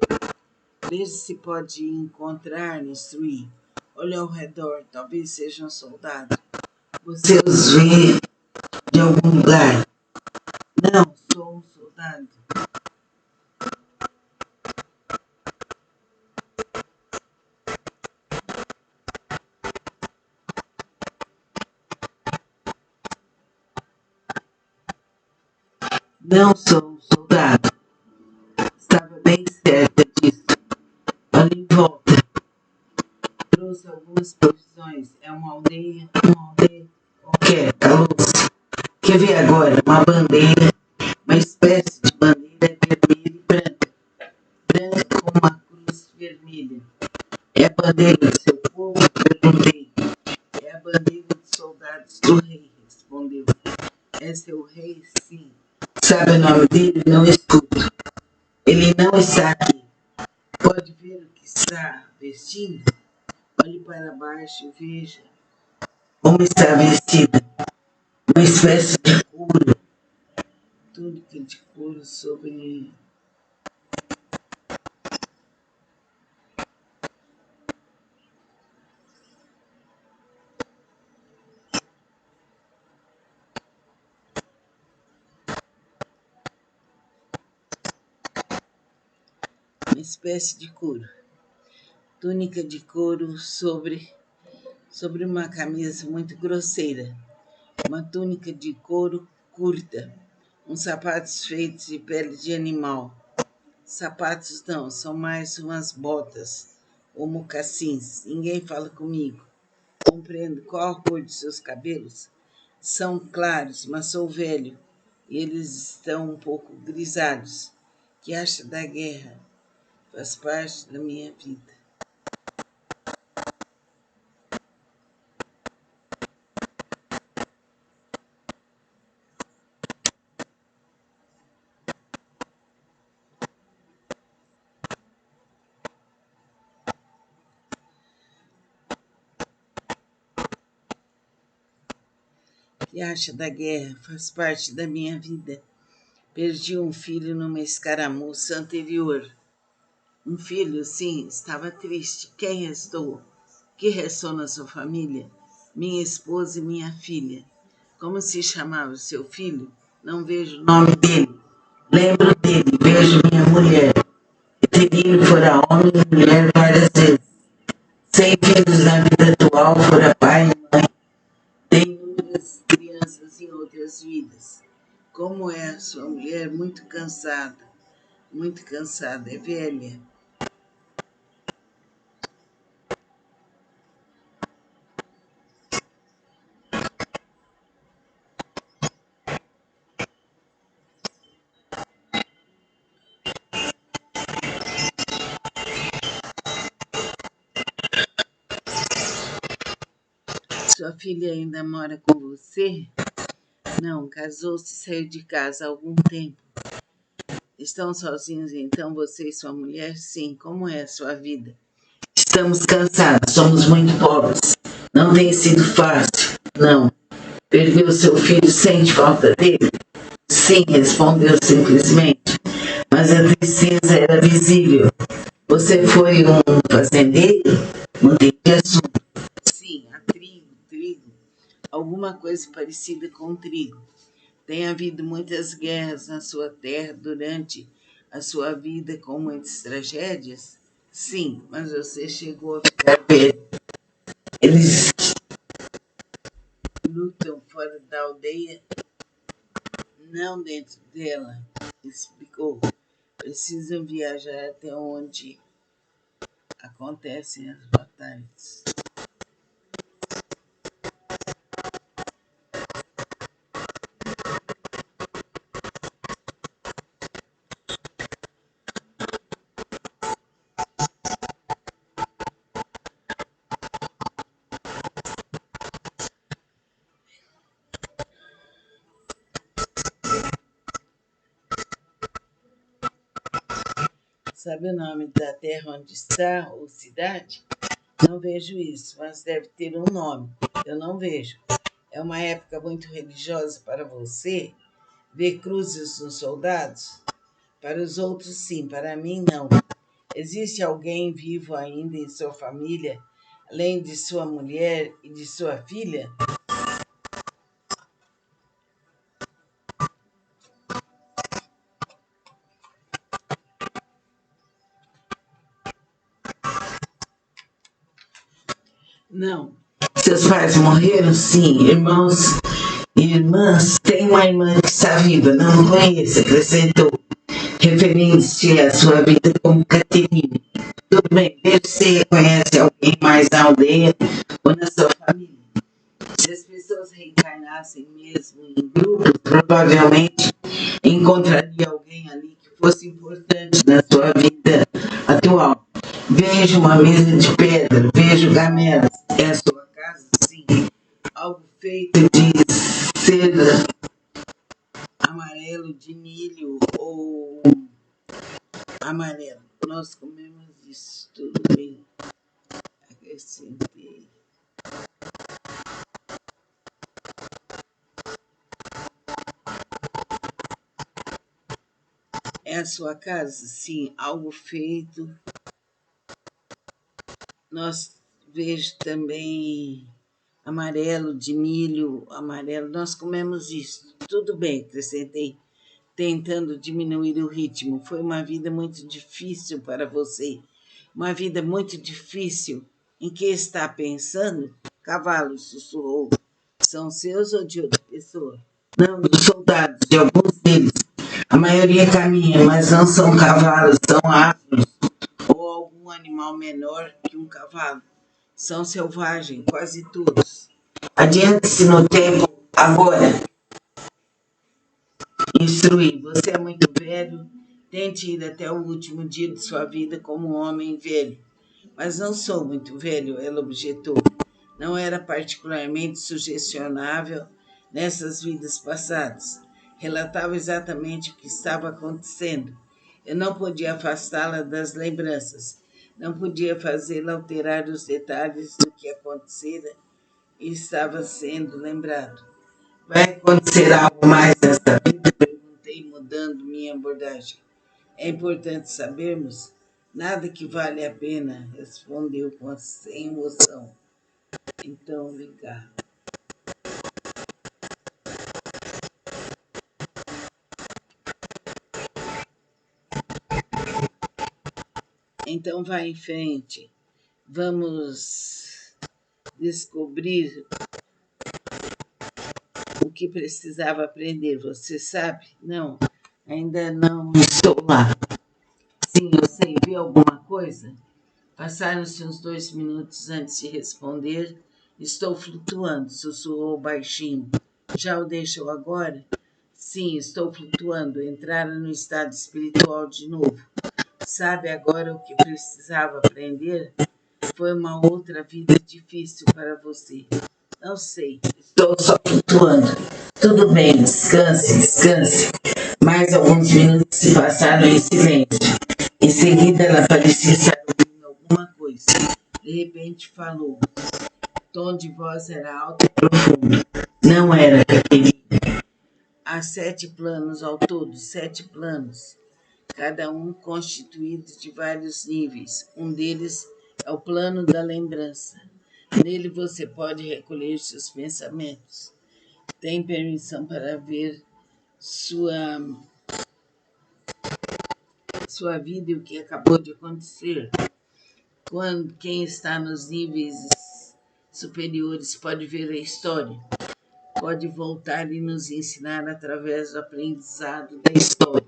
Speaker 1: Veja se pode encontrar, instruir. Olha ao redor, talvez sejam soldados. Você os vê de algum lugar? Não, sou um soldado. Não sou um soldado. Estava bem certa disso. Olha em volta. Trouxe algumas provisões. É uma aldeia. O que é? Calou-se. Quer ver agora? Uma bandeira. Uma espécie de bandeira vermelha e branca. Branca com uma cruz vermelha. É a bandeira do seu povo? Perguntei. É a bandeira dos soldados do rei, respondeu. É seu rei? Sim. Sabe o nome dele? Não escuto. Ele não está aqui. Pode ver o que está vestindo? Olhe para baixo e veja como está vestida. Uma espécie de couro. Túnica de couro sobre uma espécie de couro. Túnica de couro sobre uma camisa muito grosseira. Uma túnica de couro curta. Uns sapatos feitos de pele de animal. Sapatos não, são mais umas botas ou mocassins. Ninguém fala comigo. Compreendo qual a cor de seus cabelos. São claros, mas sou velho e eles estão um pouco grisalhos. Que acha da guerra? Faz parte da minha vida. Que acha da guerra? Faz parte da minha vida. Perdi um filho numa escaramuça anterior. Um filho, sim, estava triste. Quem restou? Que restou na sua família? Minha esposa e minha filha. Como se chamava seu filho? Não vejo o nome dele. Lembro dele, vejo minha mulher. Eterino fora homem e mulher várias vezes. Sem filhos na vida atual, fora pai e mãe. Tem inúmeras crianças em outras vidas. Como é a sua mulher? Muito cansada, é velha. Sua filha ainda mora com você? Não, casou-se e saiu de casa há algum tempo. Estão sozinhos então, você e sua mulher? Sim, como é a sua vida? Estamos cansados, somos muito pobres. Não tem sido fácil. Não. Perdeu seu filho, sente falta dele? Sim, respondeu simplesmente. Mas a tristeza era visível. Você foi um fazendeiro? Mudei de assunto. Sim, há trigo. Alguma coisa parecida com trigo. Tem havido muitas guerras na sua terra durante a sua vida com muitas tragédias? Sim, mas você chegou a ficar velho. Eles lutam fora da aldeia, não dentro dela, explicou. Precisam viajar até onde acontecem as batalhas. Sabe o nome da terra onde está, ou cidade? Não vejo isso, mas deve ter um nome. Eu não vejo. É uma época muito religiosa para você? Ver cruzes nos soldados? Para os outros, sim. Para mim, não. Existe alguém vivo ainda em sua família, além de sua mulher e de sua filha? Não. Seus pais morreram? Sim. Irmãos e irmãs? Tem uma irmã que está viva. Não conheço, acrescentou, referindo-se à sua vida como Caterine. Tudo bem, veja se você conhece alguém mais na aldeia ou na sua família. Se as pessoas reencarnassem mesmo em grupos, provavelmente encontraria alguém ali que fosse importante na sua vida atual. Vejo uma mesa de pedra, vejo gamelas. É a sua casa? Sim. Algo feito de seda amarelo de milho ou amarelo. Nós comemos isso tudo bem. Acrescentei. É a sua casa? Sim, algo feito. Nós vejo também amarelo de milho, amarelo. Nós comemos isso. Tudo bem, acrescentei, tentando diminuir o ritmo. Foi uma vida muito difícil para você. Uma vida muito difícil. Em que está pensando? Cavalo, sussurrou. São seus ou de outra pessoa? Não, dos soldados, de alguns deles. A maioria caminha, mas não são cavalos, são afros ou algum animal menor que um cavalo. São selvagens, quase todos. Adiante-se no tempo agora. Instruir. Você é muito velho. Tente ir até o último dia de sua vida como um homem velho. Mas não sou muito velho, ela objetou. Não era particularmente sugestionável nessas vidas passadas. Relatava exatamente o que estava acontecendo. Eu não podia afastá-la das lembranças. Não podia fazê-la alterar os detalhes do que acontecera e estava sendo lembrado. Vai acontecer algo mais nesta vida? Perguntei, mudando minha abordagem. É importante sabermos. Nada que vale a pena, respondeu sem emoção. Então, ligar. Então, vai em frente. Vamos descobrir o que precisava aprender. Você sabe? Não, ainda não estou lá. Sim, eu sei. Viu alguma coisa? Passaram-se uns 2 minutos antes de responder. Estou flutuando, sussurrou baixinho. Já o deixou agora? Sim, estou flutuando. Entraram no estado espiritual de novo. Sabe agora o que precisava aprender? Foi uma outra vida difícil para você. Não sei, estou só flutuando. Tudo bem, descanse, descanse. Mais alguns minutos se passaram em silêncio. Em seguida, ela parecia estar ouvindo alguma coisa. De repente, falou. O tom de voz era alto e profundo. Não era, Caterina. Há 7 planos ao todo, 7 planos, cada um constituído de vários níveis. Um deles é o plano da lembrança. Nele você pode recolher seus pensamentos. Tem permissão para ver sua vida e o que acabou de acontecer. Quem está nos níveis superiores pode ver a história, pode voltar e nos ensinar através do aprendizado da história.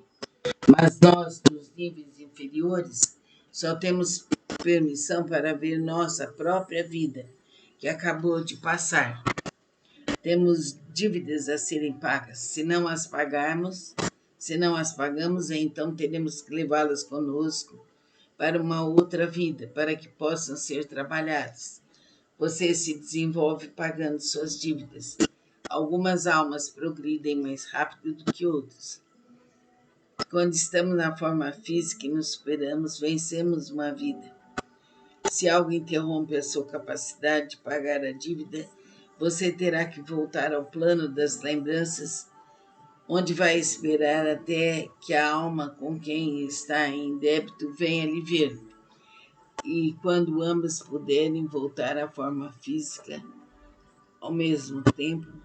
Speaker 1: Mas nós, nos níveis inferiores, só temos permissão para ver nossa própria vida, que acabou de passar. Temos dívidas a serem pagas. Se não as pagamos, então teremos que levá-las conosco para uma outra vida, para que possam ser trabalhadas. Você se desenvolve pagando suas dívidas. Algumas almas progridem mais rápido do que outras. Quando estamos na forma física e nos superamos, vencemos uma vida. Se algo interrompe a sua capacidade de pagar a dívida, você terá que voltar ao plano das lembranças, onde vai esperar até que a alma com quem está em débito venha lhe ver. E quando ambas puderem voltar à forma física ao mesmo tempo,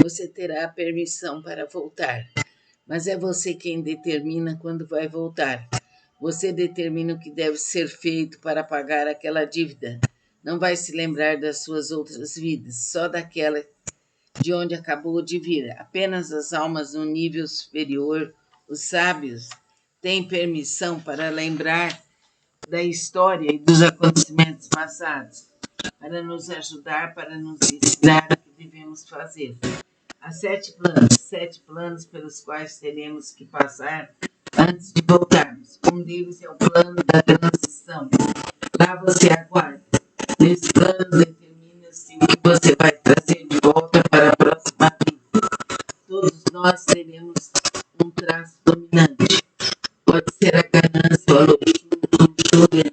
Speaker 1: você terá a permissão para voltar. Mas é você quem determina quando vai voltar. Você determina o que deve ser feito para pagar aquela dívida. Não vai se lembrar das suas outras vidas, só daquela de onde acabou de vir. Apenas as almas no nível superior, os sábios, têm permissão para lembrar da história e dos acontecimentos passados, para nos ajudar, para nos ensinar o que devemos fazer. Há 7 planos pelos quais teremos que passar antes de voltarmos. Um deles é o plano da transição. Lá você aguarda. Nesse plano determina-se o que você vai trazer de volta para a próxima vida. Todos nós teremos um traço dominante. Pode ser a ganância ou a luxúria,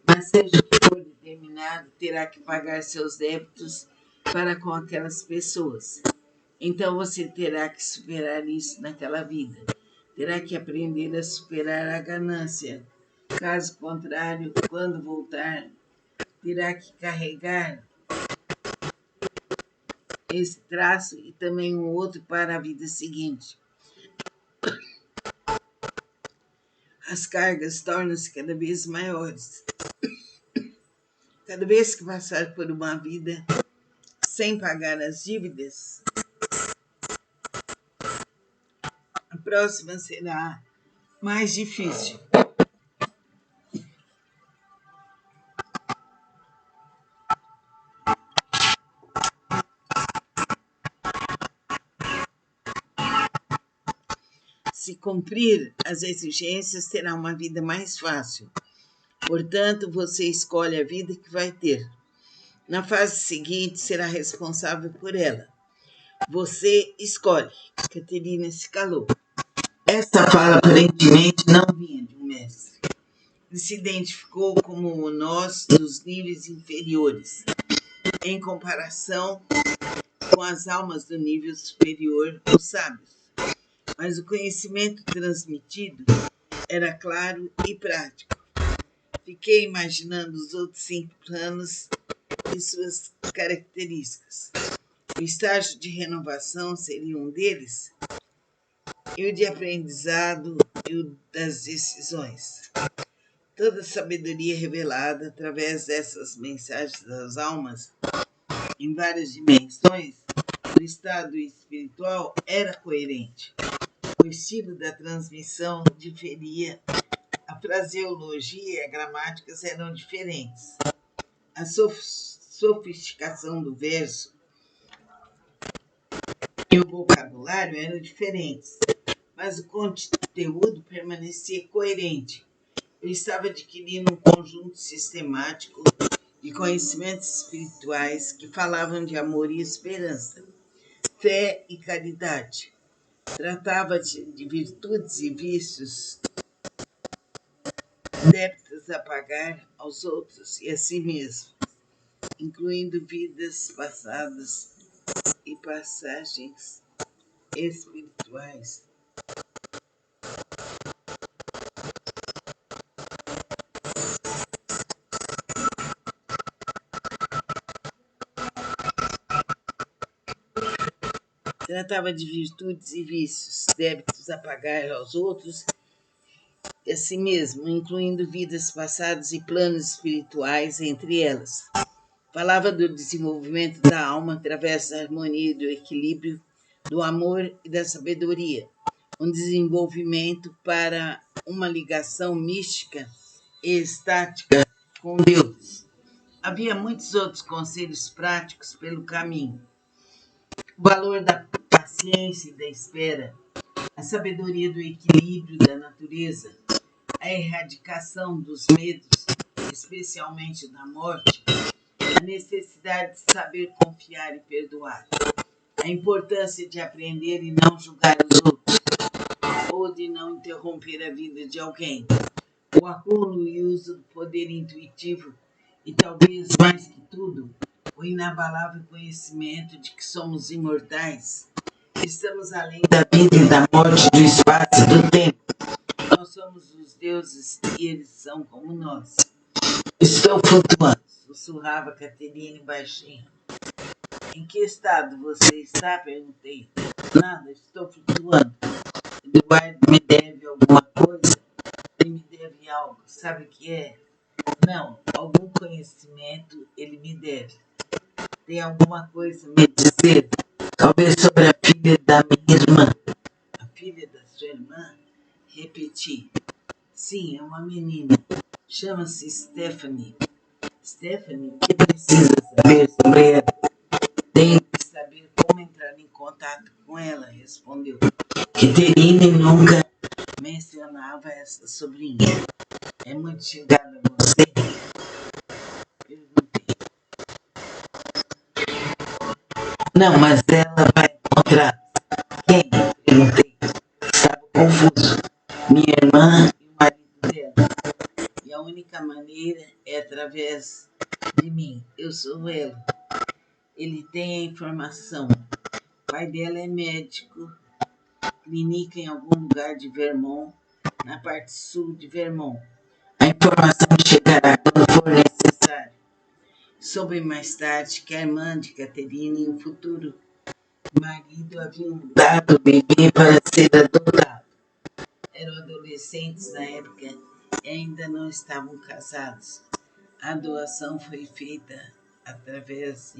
Speaker 1: mas seja o que for determinado, terá que pagar seus débitos para com aquelas pessoas. Então você terá que superar isso naquela vida. Terá que aprender a superar a ganância. Caso contrário, quando voltar, terá que carregar esse traço e também um outro para a vida seguinte. As cargas tornam-se cada vez maiores. Cada vez que passar por uma vida sem pagar as dívidas, a próxima será mais difícil. Se cumprir as exigências, terá uma vida mais fácil. Portanto, você escolhe a vida que vai ter. Na fase seguinte, será responsável por ela. Você escolhe. Caterina se calou. Esta fala aparentemente não vinha de um mestre. Ele se identificou como nós dos níveis inferiores, em comparação com as almas do nível superior, os sábios. Mas o conhecimento transmitido era claro e prático. Fiquei imaginando os outros 5 planos e suas características. O estágio de renovação seria um deles, e o de aprendizado e o das decisões. Toda a sabedoria revelada através dessas mensagens das almas em várias dimensões do estado espiritual era coerente. O estilo da transmissão diferia, a fraseologia e a gramática eram diferentes. A sofisticação do verso e o vocabulário eram diferentes, mas o conteúdo permanecia coerente. Eu estava adquirindo um conjunto sistemático de conhecimentos espirituais que falavam de amor e esperança, fé e caridade. Tratava-se de virtudes e vícios, débitos a pagar aos outros e a si mesmo, incluindo vidas passadas e passagens espirituais. Tratava de virtudes e vícios, débitos a pagar aos outros e a si mesmo, incluindo vidas passadas e planos espirituais entre elas. Falava do desenvolvimento da alma através da harmonia e do equilíbrio, do amor e da sabedoria, um desenvolvimento para uma ligação mística e estática com Deus. Havia muitos outros conselhos práticos pelo caminho. O valor da paciência e da espera, a sabedoria do equilíbrio da natureza, a erradicação dos medos, especialmente da morte, a necessidade de saber confiar e perdoar, a importância de aprender e não julgar os outros, ou de não interromper a vida de alguém, o acúmulo e uso do poder intuitivo e, talvez mais que tudo, o inabalável conhecimento de que somos imortais. Estamos além da vida e da morte, do espaço e do tempo. Nós somos os deuses e eles são como nós. Estou flutuando, sussurrava Caterine baixinho. Em que estado você está? Perguntei. Nada, estou flutuando. Eduardo me deve alguma coisa? Ele me deve algo. Sabe o que é? Não, algum conhecimento ele me deve. Tem alguma coisa a me dizer? Talvez sobre a filha da minha irmã. A filha da sua irmã? Repeti. Sim, é uma menina. Chama-se Stephanie. Stephanie, o que precisa saber sobre ela? Tenho que saber como entrar em contato com ela, respondeu. Caterine nunca mencionava essa sobrinha. É muito chegada a você? Perguntei. Não, mas ela vai encontrar quem? Perguntei. Estava confuso. Minha irmã e o marido dela. E a única maneira é através de mim. Eu sou ela. Ele tem a informação. O pai dela é médico, clínica em algum lugar de Vermont, na parte sul de Vermont. A informação chegará quando for necessário. Soube mais tarde que a irmã de Caterine e o futuro marido haviam dado o bebê para ser adotado. Eram adolescentes na época e ainda não estavam casados. A doação foi feita através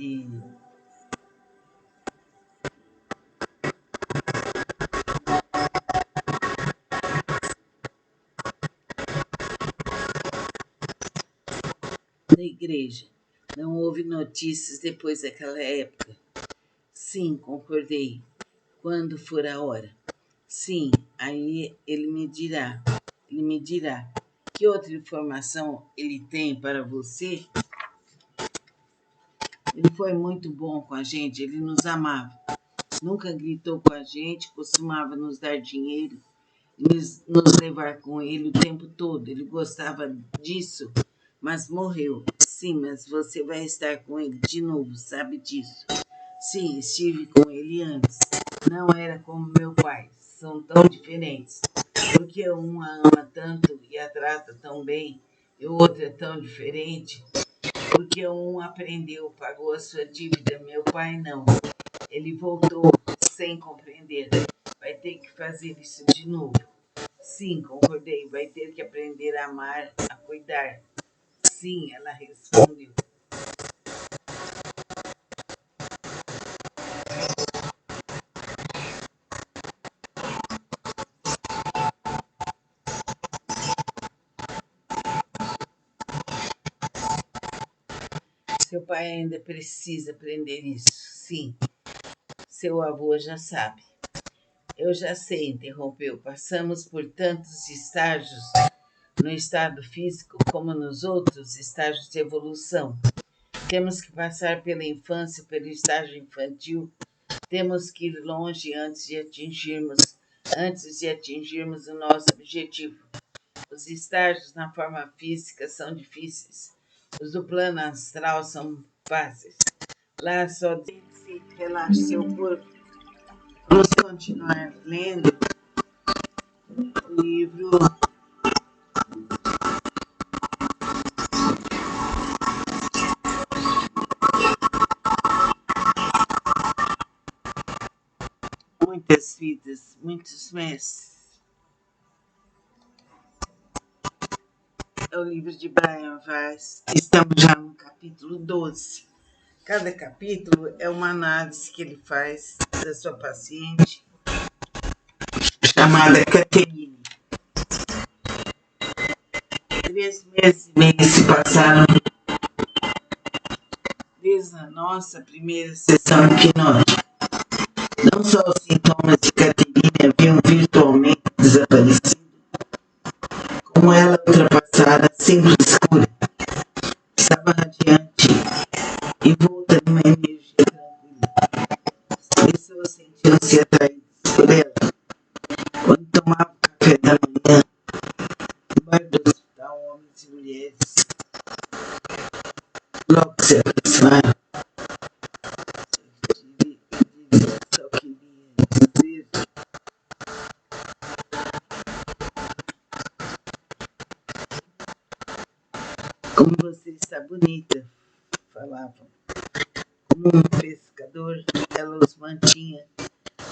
Speaker 1: da igreja. Não houve notícias depois daquela época. Sim, concordei. Quando for a hora. Sim, aí ele me dirá. Ele me dirá. Que outra informação ele tem para você? Ele foi muito bom com a gente, ele nos amava. Nunca gritou com a gente, costumava nos dar dinheiro e nos levar com ele o tempo todo. Ele gostava disso, mas morreu. Sim, mas você vai estar com ele de novo, sabe disso? Sim, estive com ele antes. Não era como meu pai, são tão diferentes. Porque um a ama tanto e a trata tão bem, e o outro é tão diferente. Porque um aprendeu, pagou a sua dívida, meu pai não. Ele voltou sem compreender. Vai ter que fazer isso de novo. Sim, concordei, vai ter que aprender a amar, a cuidar. Sim, ela respondeu. pai ainda precisa aprender isso. Sim, seu avô já sabe. Eu já sei, interrompeu. Passamos por tantos estágios no estado físico como nos outros estágios de evolução. Temos que passar pela infância, pelo estágio infantil. Temos que ir longe antes de atingirmos o nosso objetivo. Os estágios na forma física são difíceis. Os do plano astral são fáceis. Lá só relaxe seu corpo. Vamos continuar lendo o livro Muitas Vidas, Muitos Mestres. É o livro de Brian Weiss. Estamos já no capítulo 12. Cada capítulo é uma análise que ele faz da sua paciente, chamada Catherine. 3 meses e meio se passaram desde a nossa primeira sessão hipnótica. Não só os sintomas de Catherine haviam virtualmente desaparecido, como ela ultrapassara a simples cura. Estava radiante e volta numa energia tranquila. As pessoas sentiam-se atraídas por ela. Quando tomava o café da manhã, no bar do hospital, homens e mulheres logo se aproximaram. Só queria dizer como você está bonita, falavam. Como um pescador, ela os mantinha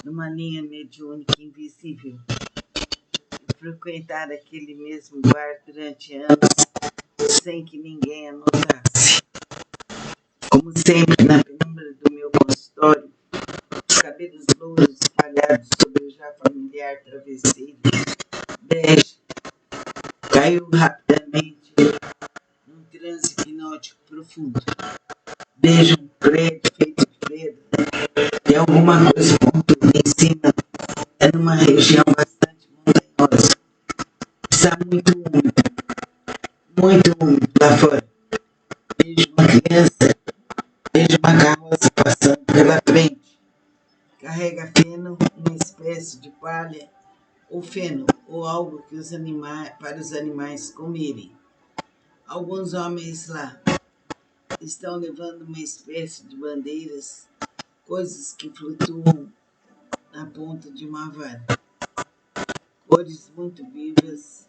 Speaker 1: numa linha mediúnica invisível. E frequentar aquele mesmo bar durante anos sem que ninguém a notasse. Como sempre, na penumbra do meu consultório, os cabelos louros espalhados sobre o já familiar travesseiro bege caiu rapidamente num transe hipnótico profundo. Vejo um prédio feito de pedra e alguma coisa pontuda em cima. É numa região bastante montanhosa. Está muito úmido lá fora. Vejo uma criança, vejo uma carroça passando pela frente. Carrega feno, uma espécie de palha, ou feno, ou algo que para os animais comerem. Alguns homens lá estão levando uma espécie de bandeiras, coisas que flutuam na ponta de uma vara. Cores muito vivas.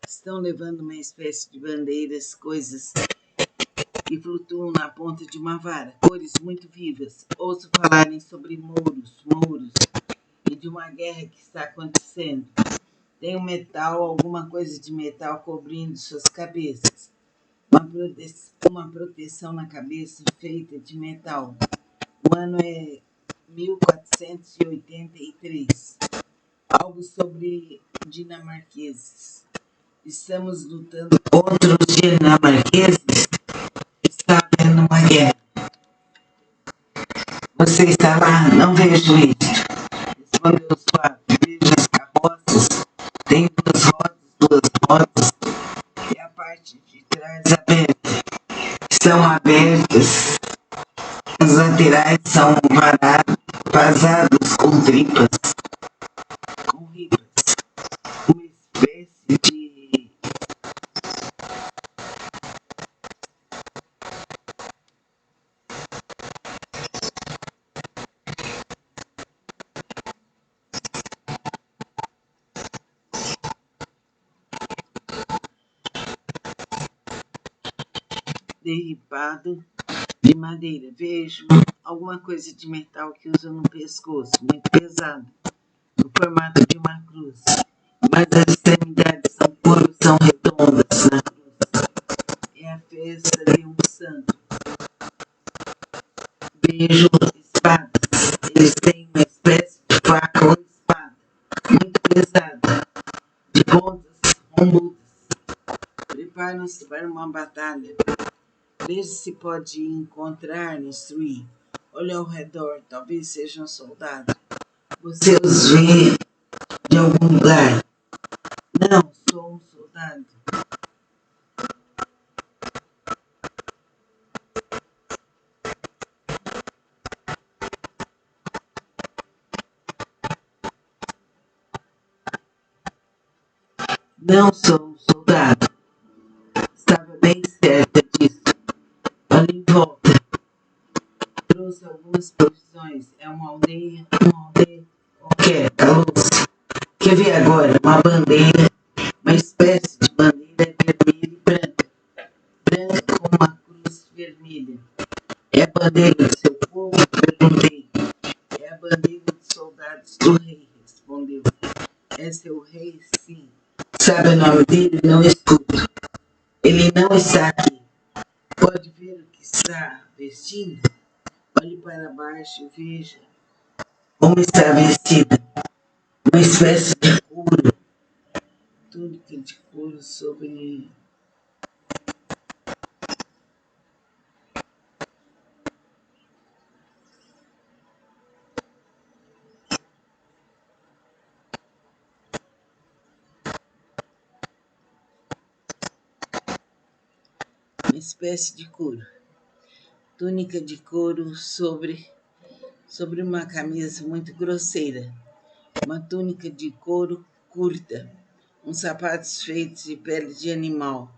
Speaker 1: Estão levando uma espécie de bandeiras, coisas que flutuam na ponta de uma vara, cores muito vivas. Ouço falarem sobre mouros, e de uma guerra que está acontecendo. Tem um metal, alguma coisa de metal cobrindo suas cabeças. Uma proteção na cabeça feita de metal. O ano é 1483. Algo sobre dinamarqueses. Estamos lutando contra os dinamarqueses. Está havendo uma guerra. Você está lá? Não vejo isso. Respondeu suave. Vejo as carroças. Tem duas rodas. E a parte de trás aberta. São abertas. As laterais são vazados com tripas. Com ripas. Uma espécie de derripado de madeira. Vejo alguma coisa de metal que usam no pescoço, muito pesado, no formato de uma cruz. Mas as extremidades são redondas na cruz. É a festa de um santo. Vejo espadas Eles têm uma espécie de faca ou espada, muito pesada, de pontas rombudas. Preparam-se para uma batalha. Veja se pode encontrar, instruir. Olha ao redor, talvez seja um soldado. Você os vê de algum lugar? Não, sou um soldado. Não sou um soldado. Estava bem certa disso. Olha em volta. Trouxe algumas provisões. É uma aldeia qualquer, calou-se. Quer ver agora? Uma bandeira, uma espécie de bandeira vermelha e branca. Branca com uma cruz vermelha. É a bandeira do seu povo? Perguntei. É a bandeira dos soldados do rei, respondeu. É seu rei? Sim. Sabe o nome dele? Não escuto. Ele não está aqui. Pode ver o que está vestindo? Olhe para baixo e veja como está vestida. Uma espécie de couro. Túnica de couro sobre... Uma espécie de couro. Túnica de couro sobre uma camisa muito grosseira. Uma túnica de couro curta. Uns sapatos feitos de pele de animal.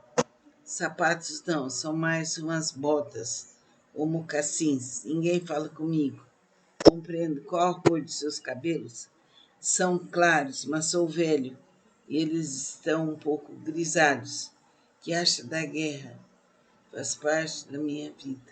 Speaker 1: Sapatos não, são mais umas botas ou mocassins. Ninguém fala comigo. Compreendo qual a cor de seus cabelos. São claros, mas sou velho e eles estão um pouco grisalhos. Que acha da guerra? Faz parte da minha vida.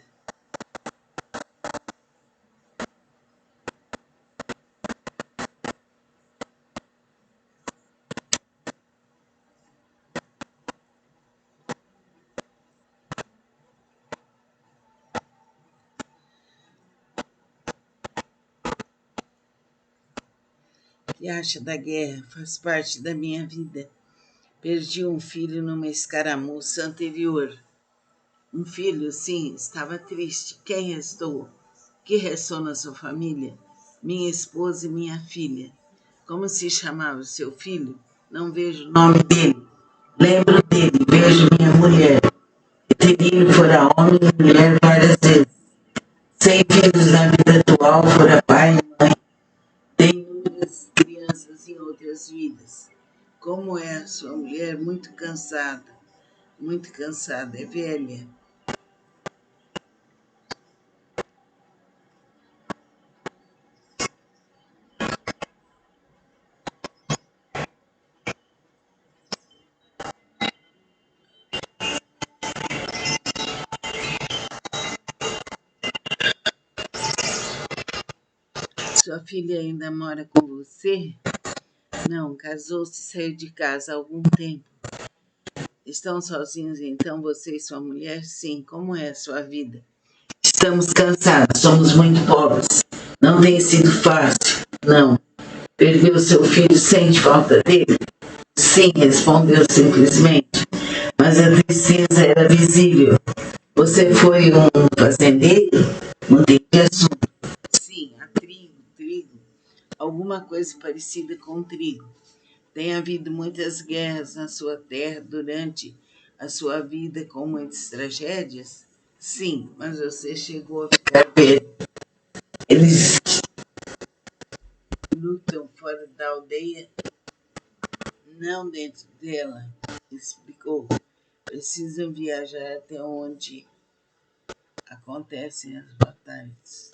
Speaker 1: Que acha da guerra? Faz parte da minha vida. Perdi um filho numa escaramuça anterior. Um filho, sim, estava triste. Quem restou? Que restou na sua família? Minha esposa e minha filha. Como se chamava seu filho? Não vejo o nome dele. Lembro dele, vejo minha mulher. Eterino fora homem e mulher várias vezes. 100 filhos na vida atual, fora pai e mãe. Tem inúmeras crianças em outras vidas. Como é a sua mulher? Muito cansada, é velha. Sua filha ainda mora com você? Não, casou-se e saiu de casa há algum tempo. Estão sozinhos então, você e sua mulher? Sim, como é a sua vida? Estamos cansados, somos muito pobres. Não tem sido fácil. Não. Perdeu seu filho, sente falta dele? Sim, respondeu simplesmente. Mas a tristeza era visível. Você foi um fazendeiro? Mudei de assunto. Sim, há trigo. Alguma coisa parecida com trigo. Tem havido muitas guerras na sua terra durante a sua vida com muitas tragédias? Sim, mas você chegou a ficar velho. Eles lutam fora da aldeia, não dentro dela, explicou. Precisam viajar até onde acontecem as batalhas.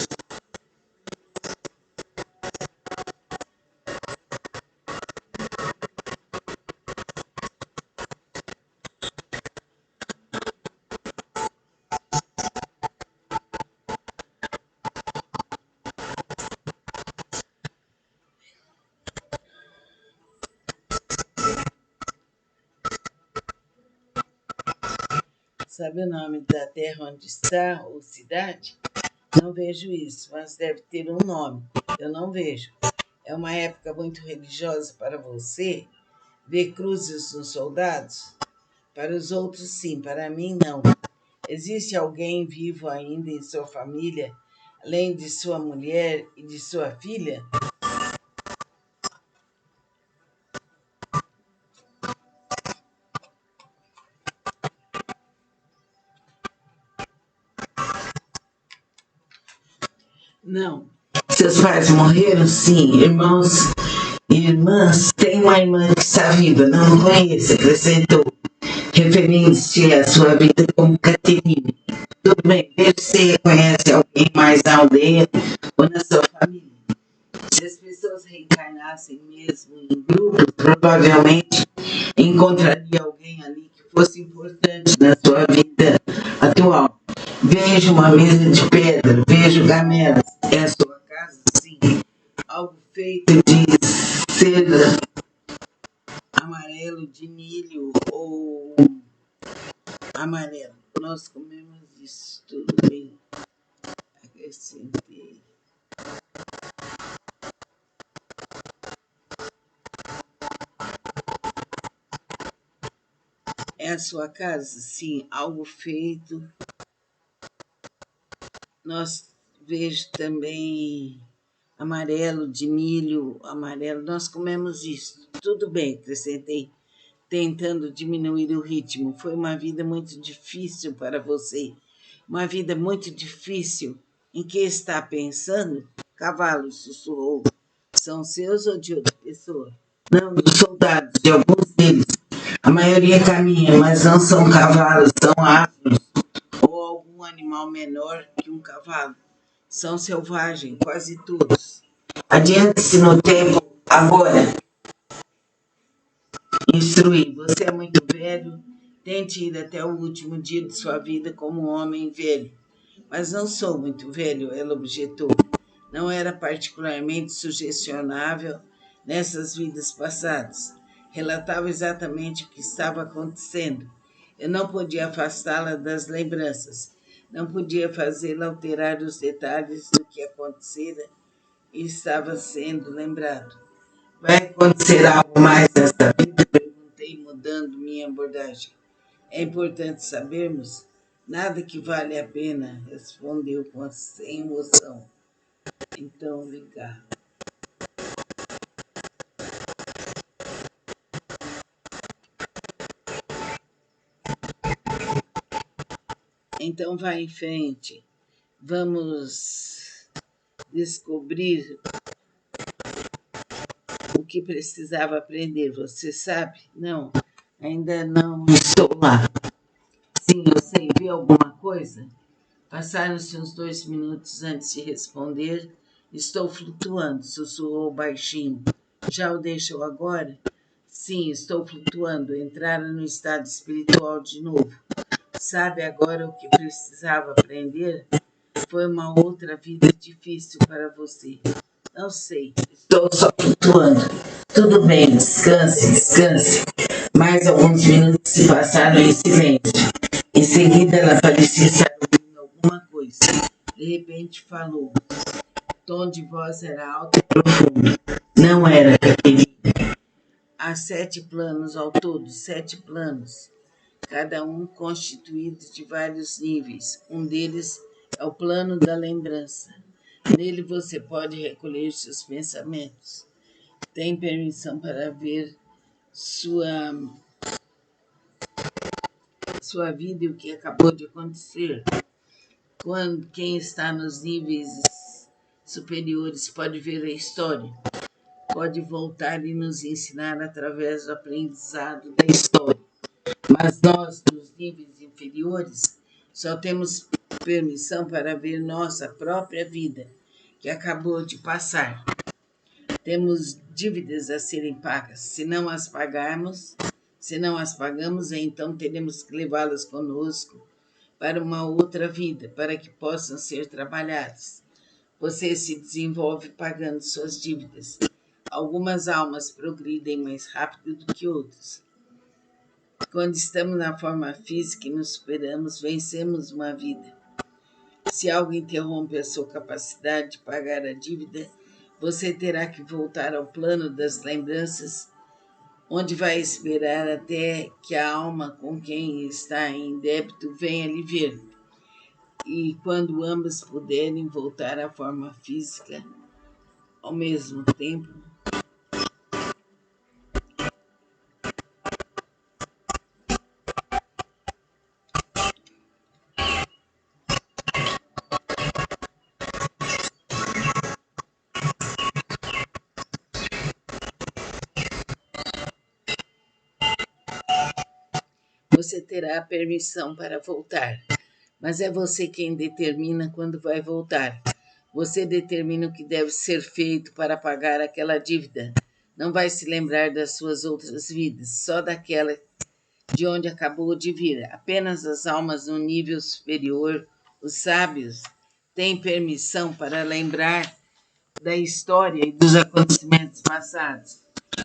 Speaker 1: Sabe o nome da terra onde está, ou cidade? Não vejo isso, mas deve ter um nome. Eu não vejo. É uma época muito religiosa para você? Ver cruzes nos soldados? Para os outros, sim, para mim, não. Existe alguém vivo ainda em sua família, além de sua mulher e de sua filha? Não. Seus pais morreram? Sim. Irmãos e irmãs? Tem uma irmã que está viva, não conheço, acrescentou, referindo-se à sua vida como Caterine. Tudo bem, veja se você conhece alguém mais na aldeia ou na sua família. Se as pessoas reencarnassem mesmo em grupos, provavelmente encontraria alguém ali que fosse importante na sua vida atual. Vejo uma mesa de pedra, vejo gamelas. É a sua casa? Sim. Algo feito de seda amarelo de milho ou amarelo. Nós comemos isso tudo bem. Acrescentei. É a sua casa? Sim, algo feito. Nós vejo também amarelo de milho, amarelo. Nós comemos isso. Tudo bem, acrescentei, tentando diminuir o ritmo. Foi uma vida muito difícil para você. Uma vida muito difícil. Em que está pensando? Cavalo, sussurrou. São seus ou de outra pessoa? Não, dos soldados, de alguns deles. A maioria caminha, mas não são cavalos, são afros ou algum animal menor que um cavalo. São selvagens, quase todos. Adiante-se no tempo, agora. Instruir. Você é muito velho, tente ir até o último dia de sua vida como um homem velho. Mas não sou muito velho, ela objetou. Não era particularmente sugestionável nessas vidas passadas. Relatava exatamente o que estava acontecendo. Eu não podia afastá-la das lembranças. Não podia fazê-la alterar os detalhes do que acontecera e estava sendo lembrado. Vai acontecer algo mais nesta vida? Perguntei, mudando minha abordagem. É importante sabermos? Nada que vale a pena, respondeu sem emoção. Então, vem cá. Então, vai em frente. Vamos descobrir o que precisava aprender. Você sabe? Não, ainda não estou lá. Sim, eu sei. Viu alguma coisa? Passaram-se uns 2 minutos antes de responder. Estou flutuando, sussurrou baixinho. Já o deixou agora? Sim, estou flutuando. Entraram no estado espiritual de novo. Sabe agora o que precisava aprender? Foi uma outra vida difícil para você. Não sei, estou só flutuando. Tudo bem, descanse, descanse. Mais alguns minutos se passaram em silêncio. Em seguida, ela parecia estar ouvindo alguma coisa. De repente, falou. O tom de voz era alto e profundo. Não era, Caterina. Há 7 planos ao todo, 7 planos, cada um constituído de vários níveis. Um deles é o plano da lembrança. Nele você pode recolher seus pensamentos. Tem permissão para ver sua vida e o que acabou de acontecer. Quem está nos níveis superiores pode ver a história, pode voltar e nos ensinar através do aprendizado da história. Mas nós, dos níveis inferiores, só temos permissão para ver nossa própria vida, que acabou de passar. Temos dívidas a serem pagas. Se não as pagamos, então teremos que levá-las conosco para uma outra vida, para que possam ser trabalhadas. Você se desenvolve pagando suas dívidas. Algumas almas progridem mais rápido do que outras. Quando estamos na forma física e nos superamos, vencemos uma vida. Se algo interrompe a sua capacidade de pagar a dívida, você terá que voltar ao plano das lembranças, onde vai esperar até que a alma com quem está em débito venha lhe ver. E quando ambas puderem voltar à forma física ao mesmo tempo, você terá a permissão para voltar. Mas é você quem determina quando vai voltar. Você determina o que deve ser feito para pagar aquela dívida. Não vai se lembrar das suas outras vidas, só daquela de onde acabou de vir. Apenas as almas no nível superior, os sábios, têm permissão para lembrar da história e dos acontecimentos passados,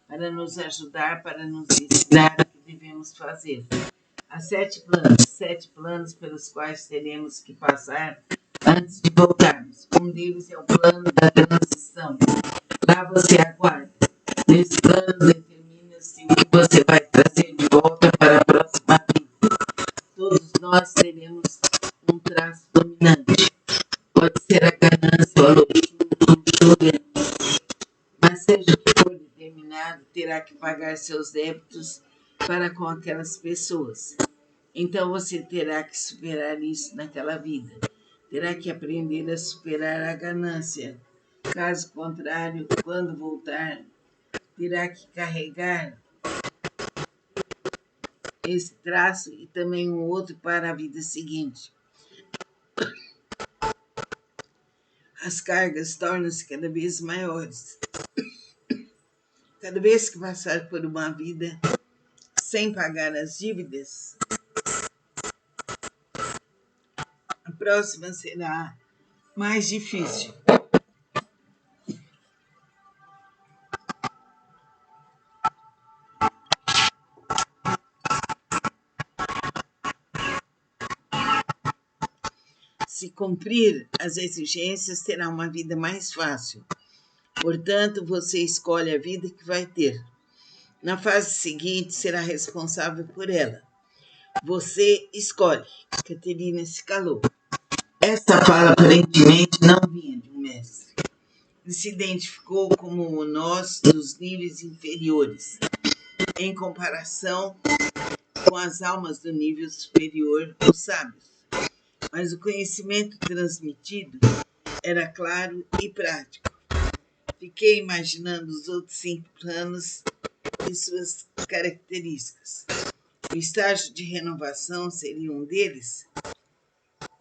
Speaker 1: para nos ajudar, para nos ensinar o que devemos fazer. Há 7 planos pelos quais teremos que passar antes de voltarmos. Um deles é o plano da transição. Lá você aguarda. Nesse plano determina-se o que você vai trazer de volta para a próxima vida. Todos nós teremos um traço dominante. Pode ser a ganância ou a luxúria, mas seja o que for determinado, terá que pagar seus débitos para com aquelas pessoas. Então você terá que superar isso naquela vida. Terá que aprender a superar a ganância. Caso contrário, quando voltar, terá que carregar esse traço e também um outro para a vida seguinte. As cargas tornam-se cada vez maiores. Cada vez que passar por uma vida sem pagar as dívidas, a próxima será mais difícil. Se cumprir as exigências, terá uma vida mais fácil. Portanto, você escolhe a vida que vai ter. Na fase seguinte, será responsável por ela. Você escolhe. Caterina se calou. Esta fala aparentemente não vinha de um mestre. Ele se identificou como o nós dos níveis inferiores, em comparação com as almas do nível superior, os sábios. Mas o conhecimento transmitido era claro e prático. Fiquei imaginando os outros 5 planos e suas características. O estágio de renovação seria um deles,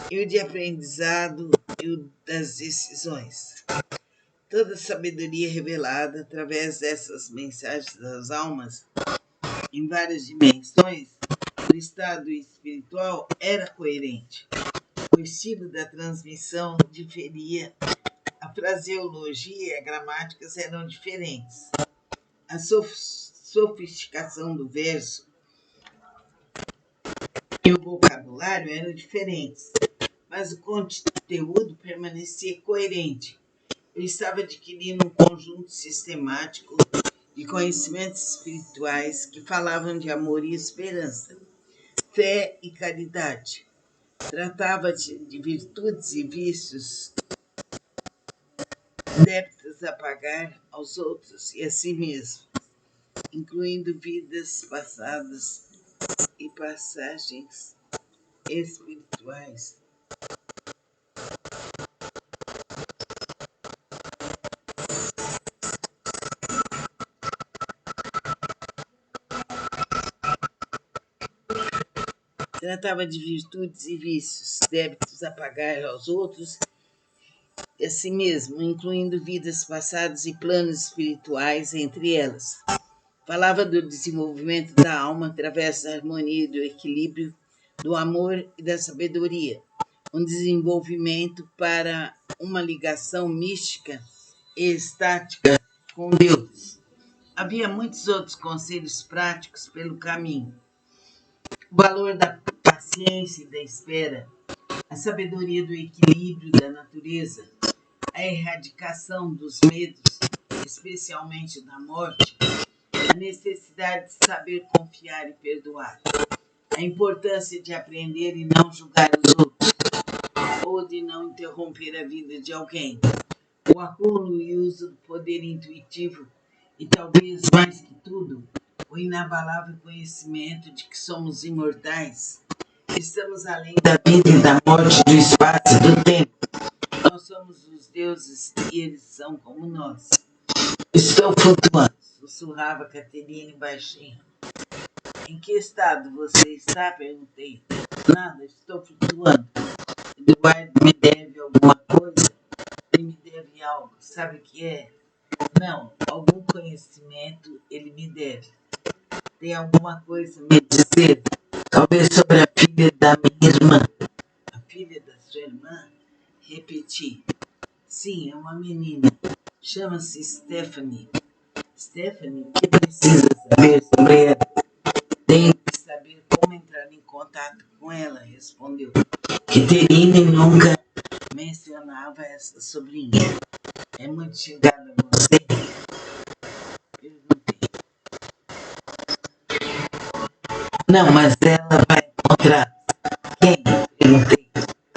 Speaker 1: e o de aprendizado e o das decisões. Toda a sabedoria revelada através dessas mensagens das almas em várias dimensões do estado espiritual era coerente. O estilo da transmissão diferia, a fraseologia e a gramática eram diferentes. A sofisticação do verso e o vocabulário eram diferentes, mas o conteúdo permanecia coerente. Eu estava adquirindo um conjunto sistemático de conhecimentos espirituais que falavam de amor e esperança, fé e caridade. Tratava-se de virtudes e vícios, débitos a pagar aos outros e a si mesmo, incluindo vidas passadas e passagens espirituais. Tratava de virtudes e vícios, débitos a pagar aos outros e a si mesmo, incluindo vidas passadas e planos espirituais entre elas. Falava do desenvolvimento da alma através da harmonia e do equilíbrio, do amor e da sabedoria, um desenvolvimento para uma ligação mística e estática com Deus. Havia muitos outros conselhos práticos pelo caminho. O valor da paciência e da espera, a sabedoria do equilíbrio da natureza, a erradicação dos medos, especialmente da morte, a necessidade de saber confiar e perdoar, a importância de aprender e não julgar os outros, ou de não interromper a vida de alguém, o acúmulo e uso do poder intuitivo e, talvez mais que tudo, o inabalável conhecimento de que somos imortais. Estamos além da vida e da morte, do espaço e do tempo. Nós somos os deuses e eles são como nós. Estou flutuando, sussurrava Caterine baixinho. Em que estado você está? Perguntei. Nada, estou flutuando. Eduardo me deve alguma coisa? Ele me deve algo. Sabe o que é? Não, algum conhecimento ele me deve. Tem alguma coisa a me dizer? Talvez sobre a filha da minha irmã. A filha da sua irmã? Repeti. Sim, é uma menina. Chama-se Stephanie. Stephanie, o que precisa saber sobre ela? Tenho que saber como entrar em contato com ela, respondeu. Caterine nunca mencionava essa sobrinha. É muito chegada a você? Perguntei. Não, mas ela vai encontrar quem? Perguntei.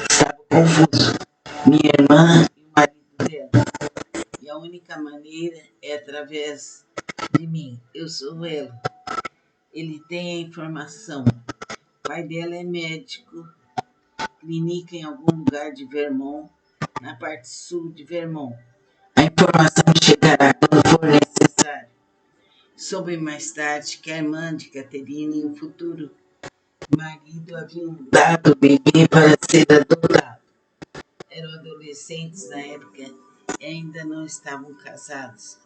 Speaker 1: Estava confuso. Minha irmã e o marido dela. E a única maneira é através de mim. Eu sou ela. Ele tem a informação. O pai dela é médico, clínica em algum lugar de Vermont, na parte sul de Vermont. A informação chegará quando for necessário. Soube mais tarde que a irmã de Caterine e o futuro marido haviam dado o bebê para ser adotado. Eram adolescentes na época e ainda não estavam casados.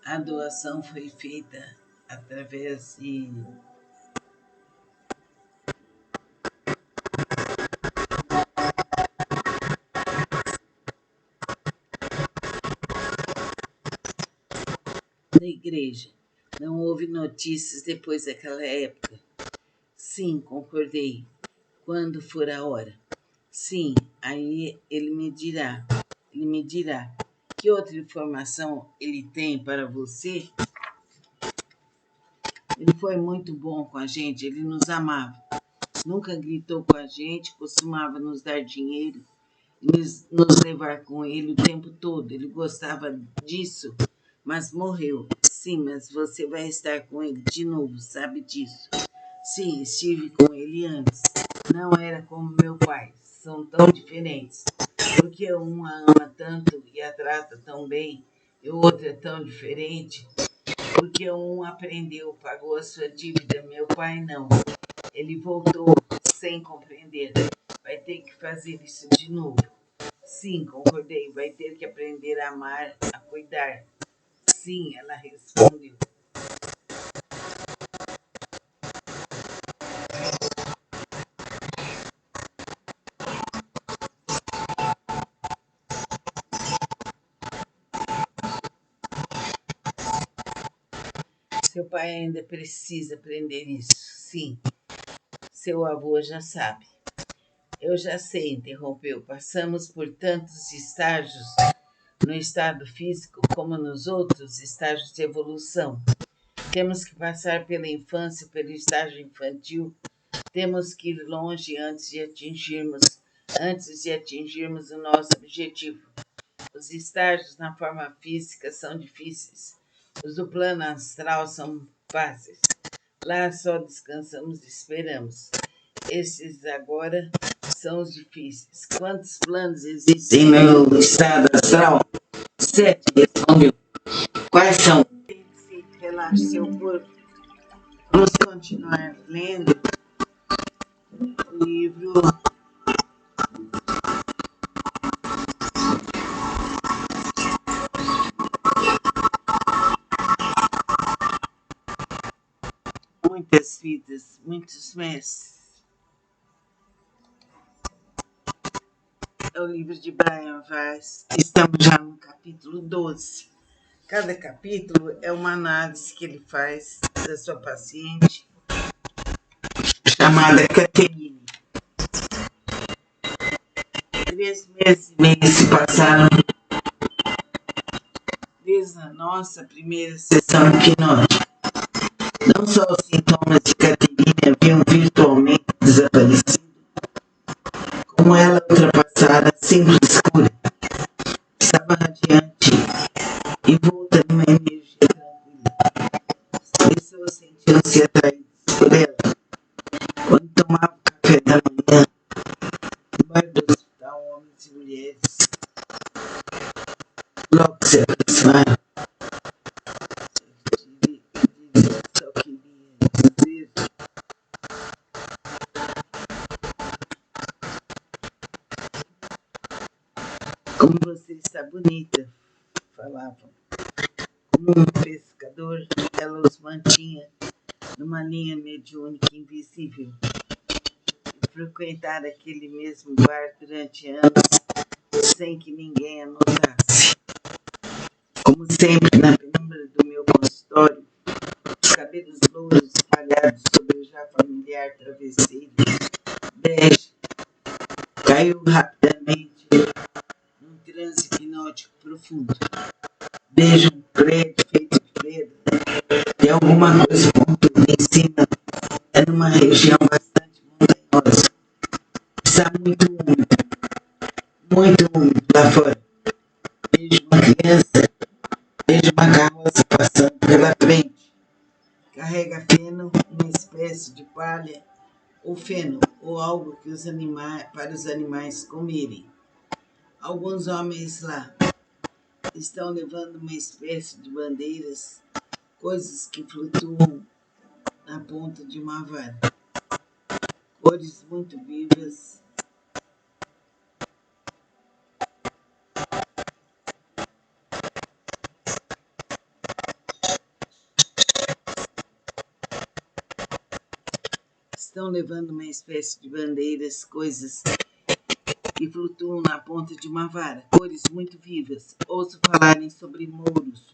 Speaker 1: A doação foi feita através da igreja. Não houve notícias depois daquela época. Sim, concordei. Quando for a hora. Sim, aí ele me dirá. Que outra informação ele tem para você? Ele foi muito bom com a gente, ele nos amava. Nunca gritou com a gente, costumava nos dar dinheiro e nos levar com ele o tempo todo. Ele gostava disso, mas morreu. Sim, mas você vai estar com ele de novo, sabe disso? Sim, estive com ele antes. Não era como meu pai, são tão diferentes. Porque um a ama tanto e a trata tão bem, e o outro é tão diferente. Porque um aprendeu, pagou a sua dívida, meu pai não. Ele voltou sem compreender. Vai ter que fazer isso de novo. Sim, concordei, vai ter que aprender a amar, a cuidar. Sim, ela respondeu. Seu pai ainda precisa aprender isso. Sim, seu avô já sabe. Eu já sei, interrompeu. Passamos por tantos estágios no estado físico como nos outros estágios de evolução. Temos que passar pela infância, pelo estágio infantil. Temos que ir longe antes de atingirmos o nosso objetivo. Os estágios na forma física são difíceis. Os do plano astral são fáceis. Lá só descansamos e esperamos. Esses agora são os difíceis. Quantos planos existem no estado astral? 7, respondeu. Quais são? Relaxe seu corpo. Vamos continuar lendo o livro Muitas Vidas, Muitos Mestres. É o livro de Brian Weiss. Estamos já no capítulo 12. Cada capítulo é uma análise que ele faz da sua paciente, chamada Caterine. 3 meses e meio se passaram Desde a nossa primeira sessão hipnótica, não só os sintomas de Caterina haviam virtualmente desaparecido, como ela ultrapassara a simples cura, estava radiante e volta numa energia tranquila. As pessoas sentiam-se atraídas por ela quando tomava o café da manhã no bar do hospital, homens e mulheres. Logo que se aproximaram, só queria dizer: como você está bonita, falavam. Como um pescador, ela os mantinha numa linha mediúnica invisível. E frequentar aquele mesmo bar durante anos sem que ninguém a notasse. Como sempre, na penumbra do meu consultório, os cabelos louros espalhados sobre o já familiar travesseiro bege caiu rapidamente num transe hipnótico profundo. Vejo um prédio feito de pedra e alguma coisa pontuda em cima. É numa região bastante montanhosa. Está muito úmido lá fora. Vejo uma criança, vejo uma carroça passando pela frente. Carrega feno, uma espécie de palha, ou feno, ou algo que para os animais comerem. Alguns homens lá estão levando uma espécie de bandeiras, coisas que flutuam na ponta de uma vara. Cores muito vivas. Estão levando uma espécie de bandeiras, coisas que flutuam na ponta de uma vara. Cores muito vivas. Ouço falarem sobre mouros,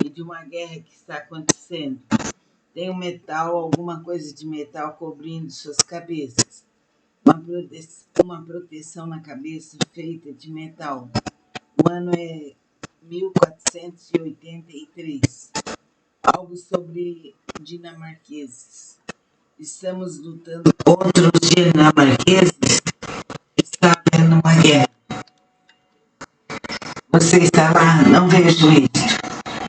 Speaker 1: e de uma guerra que está acontecendo. Tem um metal, alguma coisa de metal cobrindo suas cabeças. Uma proteção na cabeça feita de metal. O ano é 1483. Algo sobre dinamarqueses. Estamos lutando contra os dinamarqueses. Está havendo uma guerra. Você está lá? Não vejo isso.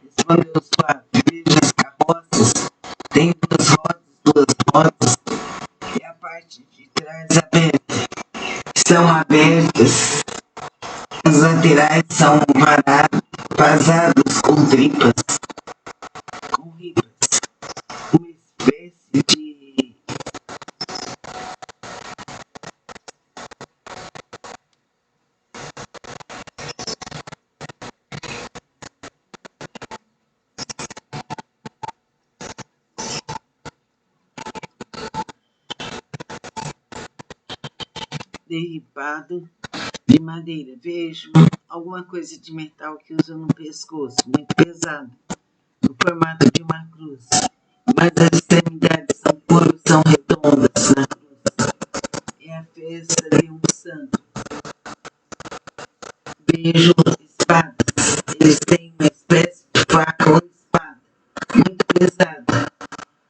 Speaker 1: Respondeu suave. Vejo as carroças. Tem duas rodas. E a parte de trás aberta. São abertas. As laterais são vazados com tripas. Com ripas. Uma espécie de derripado de madeira. Vejo alguma coisa de metal que usam no pescoço, muito pesado, no formato de uma cruz. Mas as extremidades são curvas, são redondas na cruz. É a festa de um santo. Vejo espadas. Eles têm uma espécie de faca ou espada, muito pesada,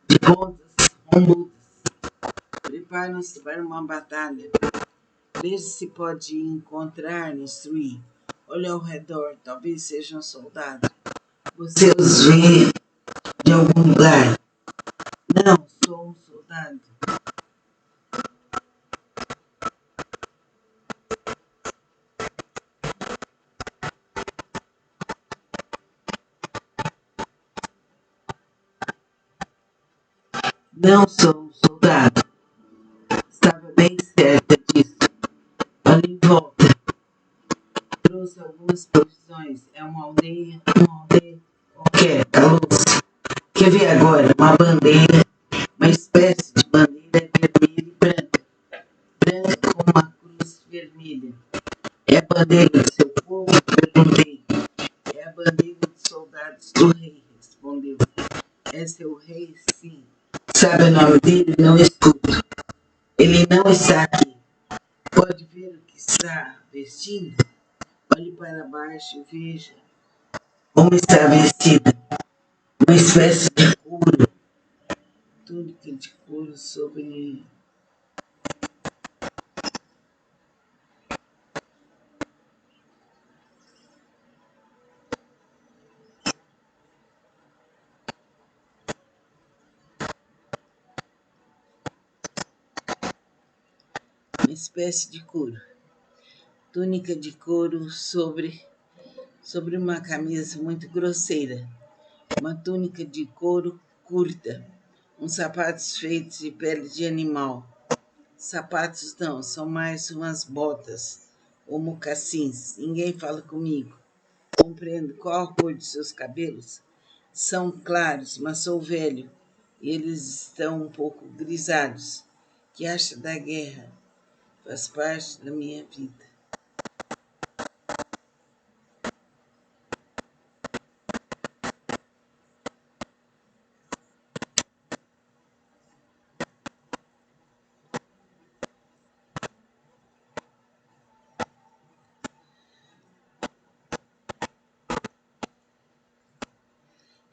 Speaker 1: de pontas rombudas. Preparam-se para uma batalha. Veja se pode encontrar, instruir. Olha ao redor, talvez seja um soldado. Você os vê de algum lugar? Não, sou um soldado. Não sou um soldado. Estava bem certa disso. Olha em volta. Trouxe algumas provisões. É uma aldeia. O que é? Calou-se. Quer ver agora? Uma bandeira, uma espécie de bandeira vermelha e branca. Branca com uma cruz vermelha. É a bandeira do seu povo? Perguntei. É a bandeira dos soldados do rei, respondeu. É seu rei? Sim. Sabe o nome dele? Não escuto. Ele não está aqui. Pode ver o que está vestindo? Olhe para baixo e veja Como está vestida? Uma espécie de couro, túnica de couro sobre uma espécie de couro, túnica de couro sobre uma camisa muito grosseira, uma túnica de couro curta, uns sapatos feitos de pele de animal. Sapatos não, são mais umas botas ou mocassins. Ninguém fala comigo. Compreendo qual a cor de seus cabelos. São claros, mas sou velho e eles estão um pouco grisalhos. Que acha da guerra? Faz parte da minha vida.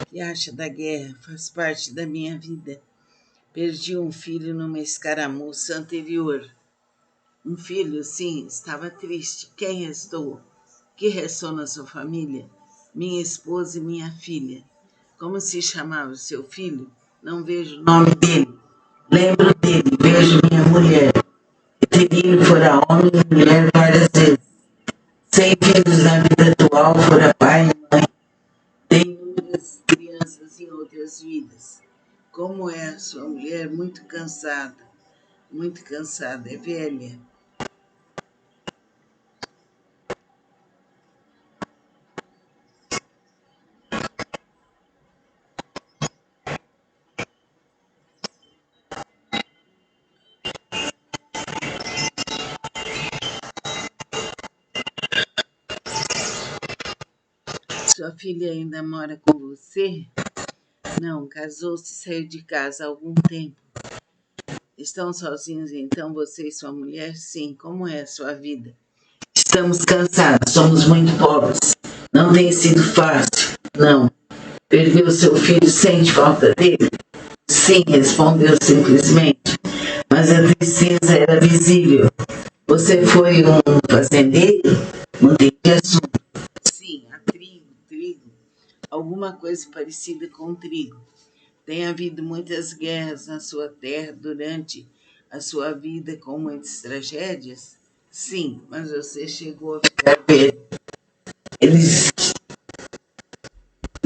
Speaker 1: Que acha da guerra? Faz parte da minha vida. Perdi um filho numa escaramuça anterior. Um filho, sim, estava triste. Quem restou? Que restou na sua família? Minha esposa e minha filha. Como se chamava seu filho? Não vejo o nome dele. Lembro dele, vejo minha mulher. Eterino fora homem e mulher várias vezes. Sem filhos na vida atual, fora pai e mãe. Tem inúmeras crianças em outras vidas. Como é a sua mulher? Muito cansada, é velha. Sua filha ainda mora com você? Não, casou-se e saiu de casa há algum tempo. Estão sozinhos então, você e sua mulher? Sim, como é a sua vida? Estamos cansados, somos muito pobres. Não tem sido fácil. Não. Perdeu seu filho, sente falta dele? Sim, respondeu simplesmente. Mas a tristeza era visível. Você foi um fazendeiro? Mudei de assunto. Sim, a trigo. Alguma coisa parecida com trigo. Tem havido muitas guerras na sua terra durante a sua vida com muitas tragédias? Sim, mas você chegou a ficar velho. Eles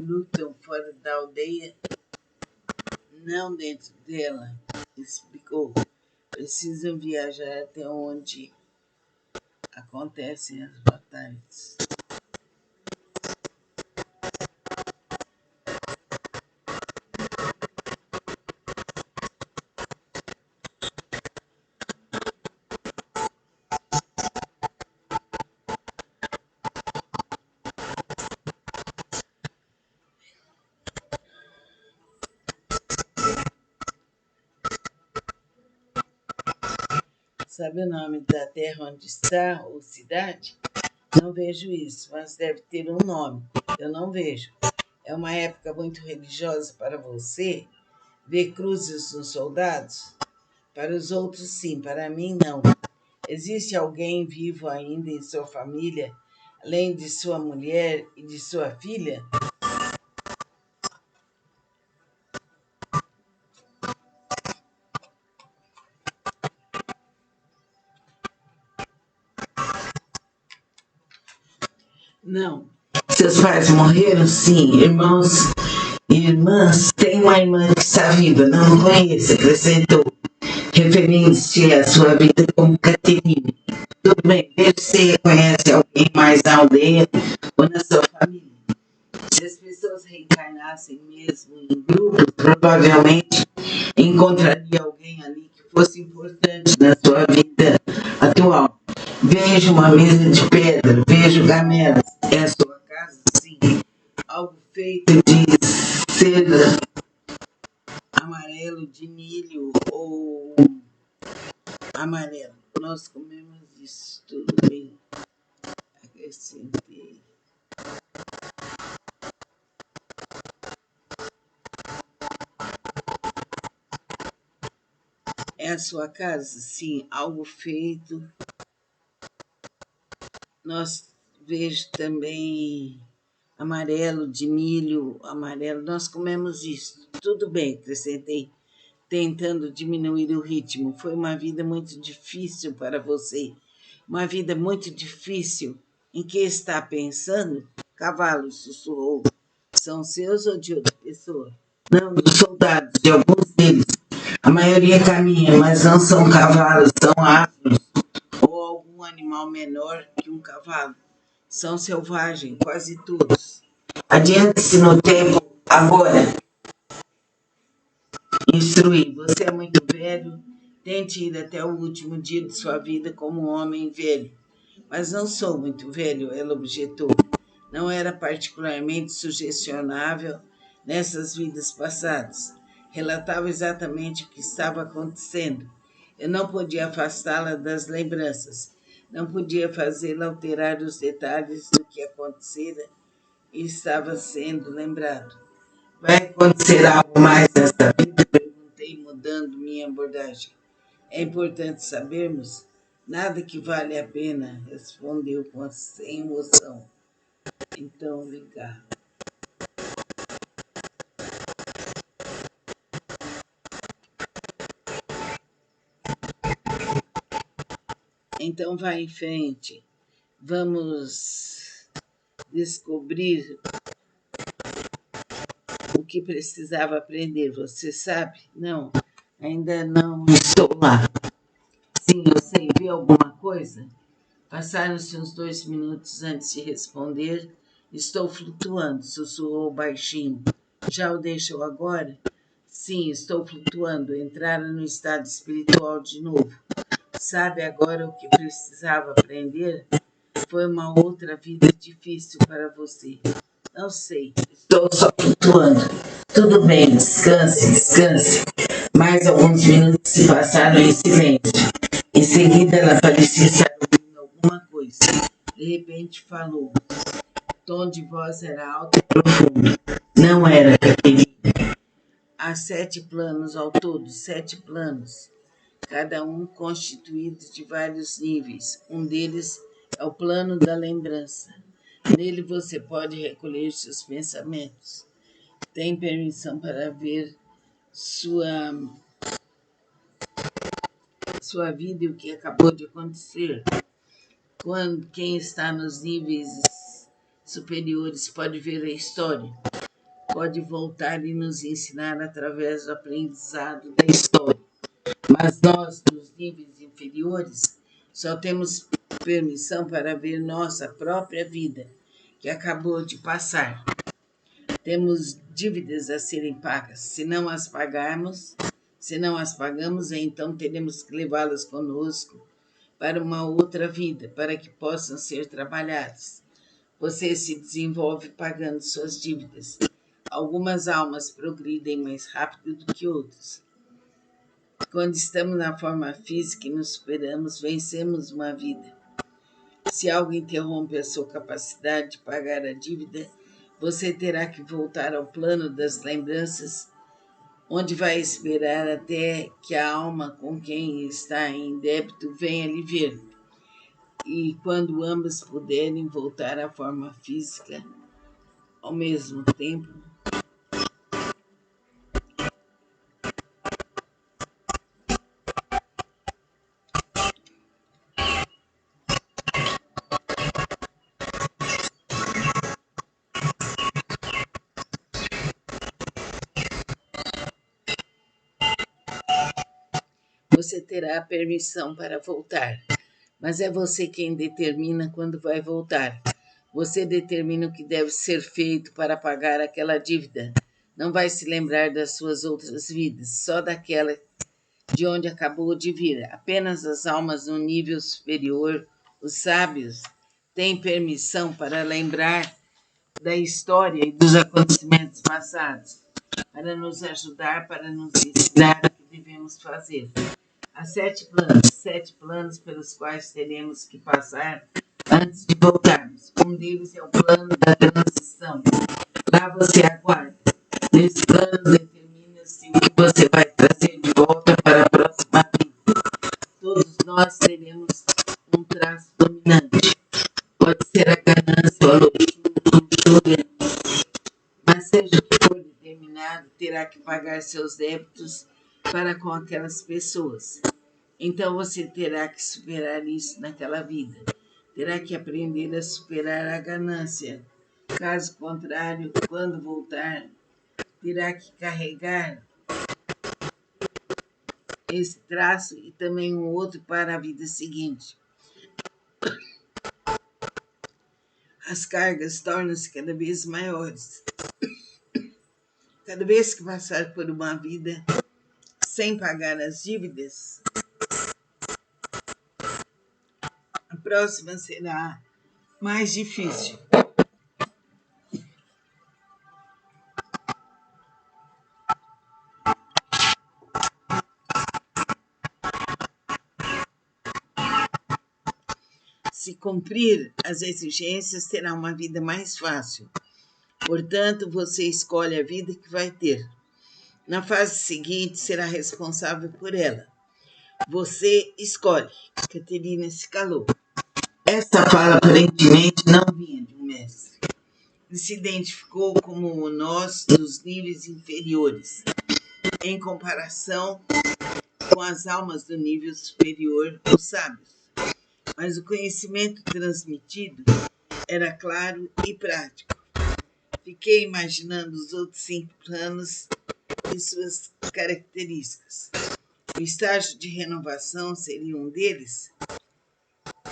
Speaker 1: lutam fora da aldeia, não dentro dela, explicou. Precisam viajar até onde acontecem as batalhas. Sabe o nome da terra onde está, ou cidade? Não vejo isso, mas deve ter um nome. Eu não vejo. É uma época muito religiosa para você? Ver cruzes nos soldados? Para os outros, sim. Para mim, não. Existe alguém vivo ainda em sua família, além de sua mulher e de sua filha? Não. Seus pais morreram? Sim. Irmãos e irmãs? Tem uma irmã que está viva. Não conheço, acrescentou, referindo-se à sua vida como Caterine. Tudo bem, veja se você conhece alguém mais na aldeia ou na sua família. Se as pessoas reencarnassem mesmo em grupos, provavelmente encontraria alguém ali que fosse importante na sua vida atual. Vejo uma mesa de pedra, vejo gamelas. É a sua casa? Sim. Algo feito de seda amarelo de milho ou amarelo. Nós comemos isso, tudo bem. Acrescentei. É a sua casa? Sim, algo feito. Nós vejo também amarelo de milho, amarelo. Nós comemos isso. Tudo bem, acrescentei, tentando diminuir o ritmo. Foi uma vida muito difícil para você. Uma vida muito difícil. Em que está pensando? Cavalo, sussurrou. São seus ou de outra pessoa? Não, dos soldados, de alguns deles. A maioria caminha, mas não são cavalos, são asnos ou algum animal menor que um cavalo. São selvagens, quase todos. Adiante-se no tempo, agora. Instruir. Você é muito velho. Tente ir até o último dia de sua vida como um homem velho. Mas não sou muito velho, ela objetou. Não era particularmente sugestionável nessas vidas passadas. Relatava exatamente o que estava acontecendo. Eu não podia afastá-la das lembranças. Não podia fazê-la alterar os detalhes do que acontecera e estava sendo lembrado. Vai acontecer algo mais nesta vida? Perguntei, mudando minha abordagem. É importante sabermos. Nada que vale a pena, respondeu sem emoção. Então, ligar. Então, vai em frente. Vamos descobrir o que precisava aprender. Você sabe? Não, ainda não estou lá. Sim, eu sei. Vê alguma coisa? Passaram-se uns 2 minutos antes de responder. Estou flutuando, sussurrou baixinho. Já o deixou agora? Sim, estou flutuando. Entraram no estado espiritual de novo. Sabe agora o que precisava aprender? Foi uma outra vida difícil para você. Não sei, estou só flutuando. Tudo bem, descanse, descanse. Mais alguns minutos se passaram em silêncio. Em seguida, ela parecia estar ouvindo alguma coisa. De repente, falou. O tom de voz era alto e profundo. Não era, querida. Há 7 planos ao todo, 7 planos. Cada um constituído de vários níveis. Um deles é o plano da lembrança. Nele você pode recolher seus pensamentos. Tem permissão para ver sua vida e o que acabou de acontecer. Quem está nos níveis superiores pode ver a história. Pode voltar e nos ensinar através do aprendizado da história. Mas nós, nos níveis inferiores, só temos permissão para ver nossa própria vida, que acabou de passar. Temos dívidas a serem pagas. Se não as pagamos, então teremos que levá-las conosco para uma outra vida, para que possam ser trabalhadas. Você se desenvolve pagando suas dívidas. Algumas almas progridem mais rápido do que outras. Quando estamos na forma física e nos superamos, vencemos uma vida. Se algo interrompe a sua capacidade de pagar a dívida, você terá que voltar ao plano das lembranças, onde vai esperar até que a alma com quem está em débito venha lhe ver. E quando ambas puderem voltar à forma física ao mesmo tempo, você terá a permissão para voltar. Mas é você quem determina quando vai voltar. Você determina o que deve ser feito para pagar aquela dívida. Não vai se lembrar das suas outras vidas, só daquela de onde acabou de vir. Apenas as almas no nível superior, os sábios, têm permissão para lembrar da história e dos acontecimentos passados, para nos ajudar, para nos ensinar o que devemos fazer. Há 7 planos pelos quais teremos que passar antes de voltarmos. Um deles é o plano da transição. Lá você aguarda. Nesse plano determina-se o que você vai trazer de volta para a próxima vida. mas seja o que for determinado, terá que pagar seus débitos para com aquelas pessoas. Então você terá que superar isso naquela vida. Terá que aprender a superar a ganância. Caso contrário, quando voltar, terá que carregar esse traço e também um outro para a vida seguinte. As cargas tornam-se cada vez maiores. Cada vez que passar por uma vida sem pagar as dívidas, a próxima será mais difícil. Se cumprir as exigências, terá uma vida mais fácil. Portanto, você escolhe a vida que vai ter. Na fase seguinte, será responsável por ela. Você escolhe. Caterina se calou. Esta fala aparentemente não vinha de um mestre. Ele se identificou como nós dos níveis inferiores, em comparação com as almas do nível superior, os sábios. Mas o conhecimento transmitido era claro e prático. Fiquei imaginando os outros 5 planos e suas características. O estágio de renovação seria um deles,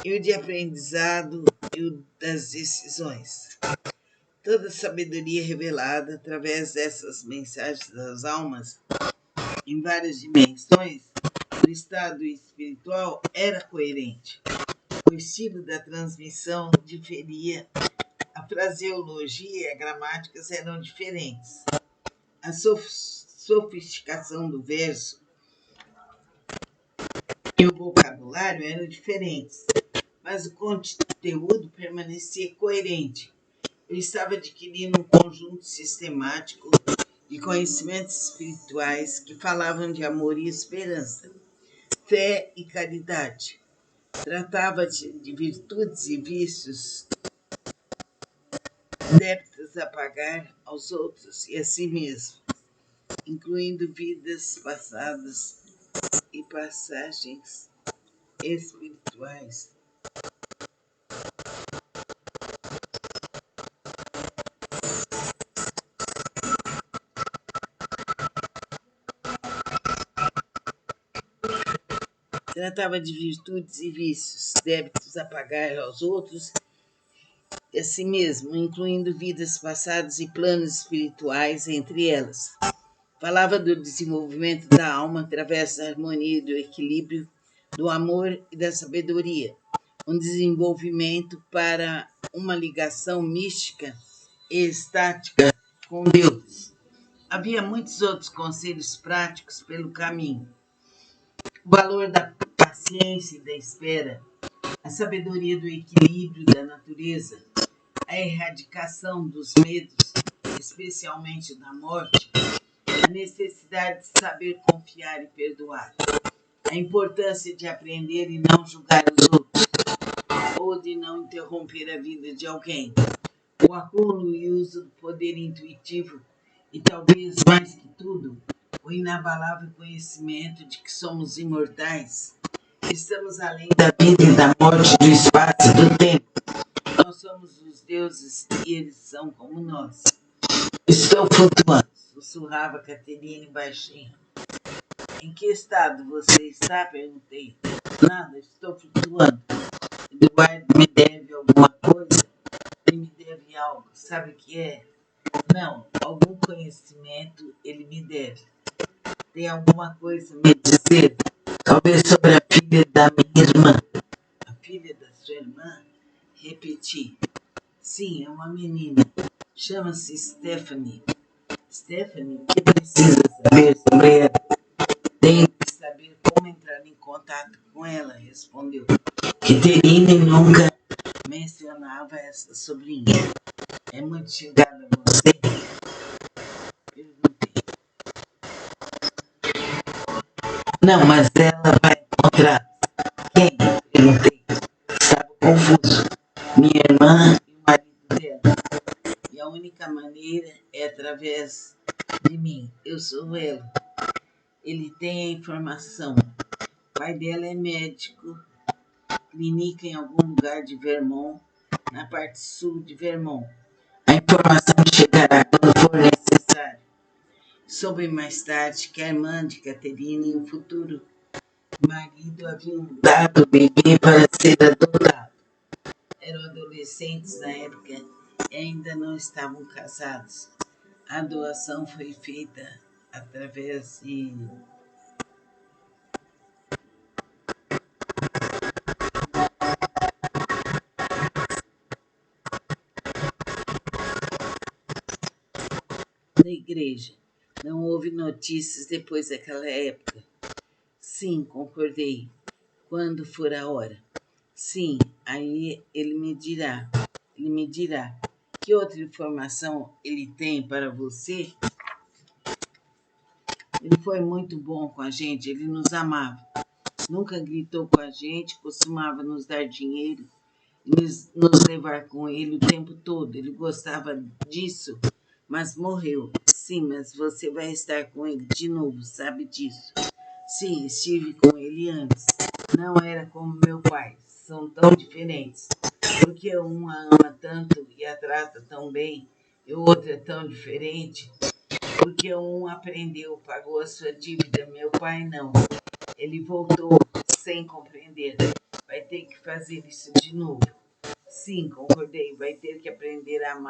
Speaker 1: e o de aprendizado e o das decisões. Toda a sabedoria revelada através dessas mensagens das almas, em várias dimensões, do estado espiritual era coerente. O estilo da transmissão diferia, a fraseologia e a gramática eram diferentes. A sofisticação do verso e o vocabulário eram diferentes, mas o conteúdo permanecia coerente. Eu estava adquirindo um conjunto sistemático de conhecimentos espirituais que falavam de amor e esperança, fé e caridade. Tratava-se de virtudes e vícios débitos a pagar aos outros e a si mesmo, incluindo vidas passadas e passagens espirituais. Tratava de virtudes e vícios, débitos a pagar aos outros e a si mesmo, incluindo vidas passadas e planos espirituais entre elas. Falava do desenvolvimento da alma através da harmonia e do equilíbrio, do amor e da sabedoria, um desenvolvimento para uma ligação mística e estática com Deus. Havia muitos outros conselhos práticos pelo caminho. O valor da paciência e da espera, a sabedoria do equilíbrio da natureza, a erradicação dos medos, especialmente da morte, a necessidade de saber confiar e perdoar, a importância de aprender e não julgar os outros, ou de não interromper a vida de alguém, o acúmulo e uso do poder intuitivo e, talvez mais que tudo, o inabalável conhecimento de que somos imortais. Estamos além da vida e da morte, do espaço e do tempo. Nós somos os deuses e eles são como nós. Estou flutuando, sussurrava Caterine baixinho. Em que estado você está? Perguntei. Nada, estou flutuando. Eduardo me deve alguma coisa? Ele me deve algo. Sabe o que é? Não, algum conhecimento ele me deve. Tem alguma coisa a me dizer? Talvez sobre a filha da minha irmã. A filha da sua irmã? Repeti. Sim, é uma menina. Chama-se Stephanie. Stephanie, o que precisa saber sobre ela? Tenho que saber como entrar em contato com ela, respondeu. Caterine nunca mencionava essa sobrinha. É muito chegada a você? Perguntei. Não, mas ela vai encontrar quem? Perguntei. Estava confuso. Minha irmã e o marido dela. E a única maneira é através de mim. Eu sou ela. Ele tem a informação. O pai dela é médico, clínica em algum lugar de Vermont, na parte sul de Vermont. A informação chegará quando for necessário. Soube mais tarde que a irmã de Catherine e o futuro marido haviam dado o bebê para ser adotado. Eram adolescentes na época e ainda não estavam casados. A doação foi feita através da igreja. Não houve notícias depois daquela época. Sim, concordei. Quando for a hora. Sim, aí ele me dirá. Que outra informação ele tem para você? Ele foi muito bom com a gente, ele nos amava. Nunca gritou com a gente, costumava nos dar dinheiro, nos levar com ele o tempo todo. Ele gostava disso, mas morreu. Sim, mas você vai estar com ele de novo, sabe disso? Sim, estive com ele antes. Não era como meu pai, são tão diferentes. Porque um a ama tanto e a trata tão bem, e o outro é tão diferente. Porque um aprendeu, pagou a sua dívida, meu pai não. Ele voltou sem compreender. Vai ter que fazer isso de novo. Sim, concordei, vai ter que aprender a amar.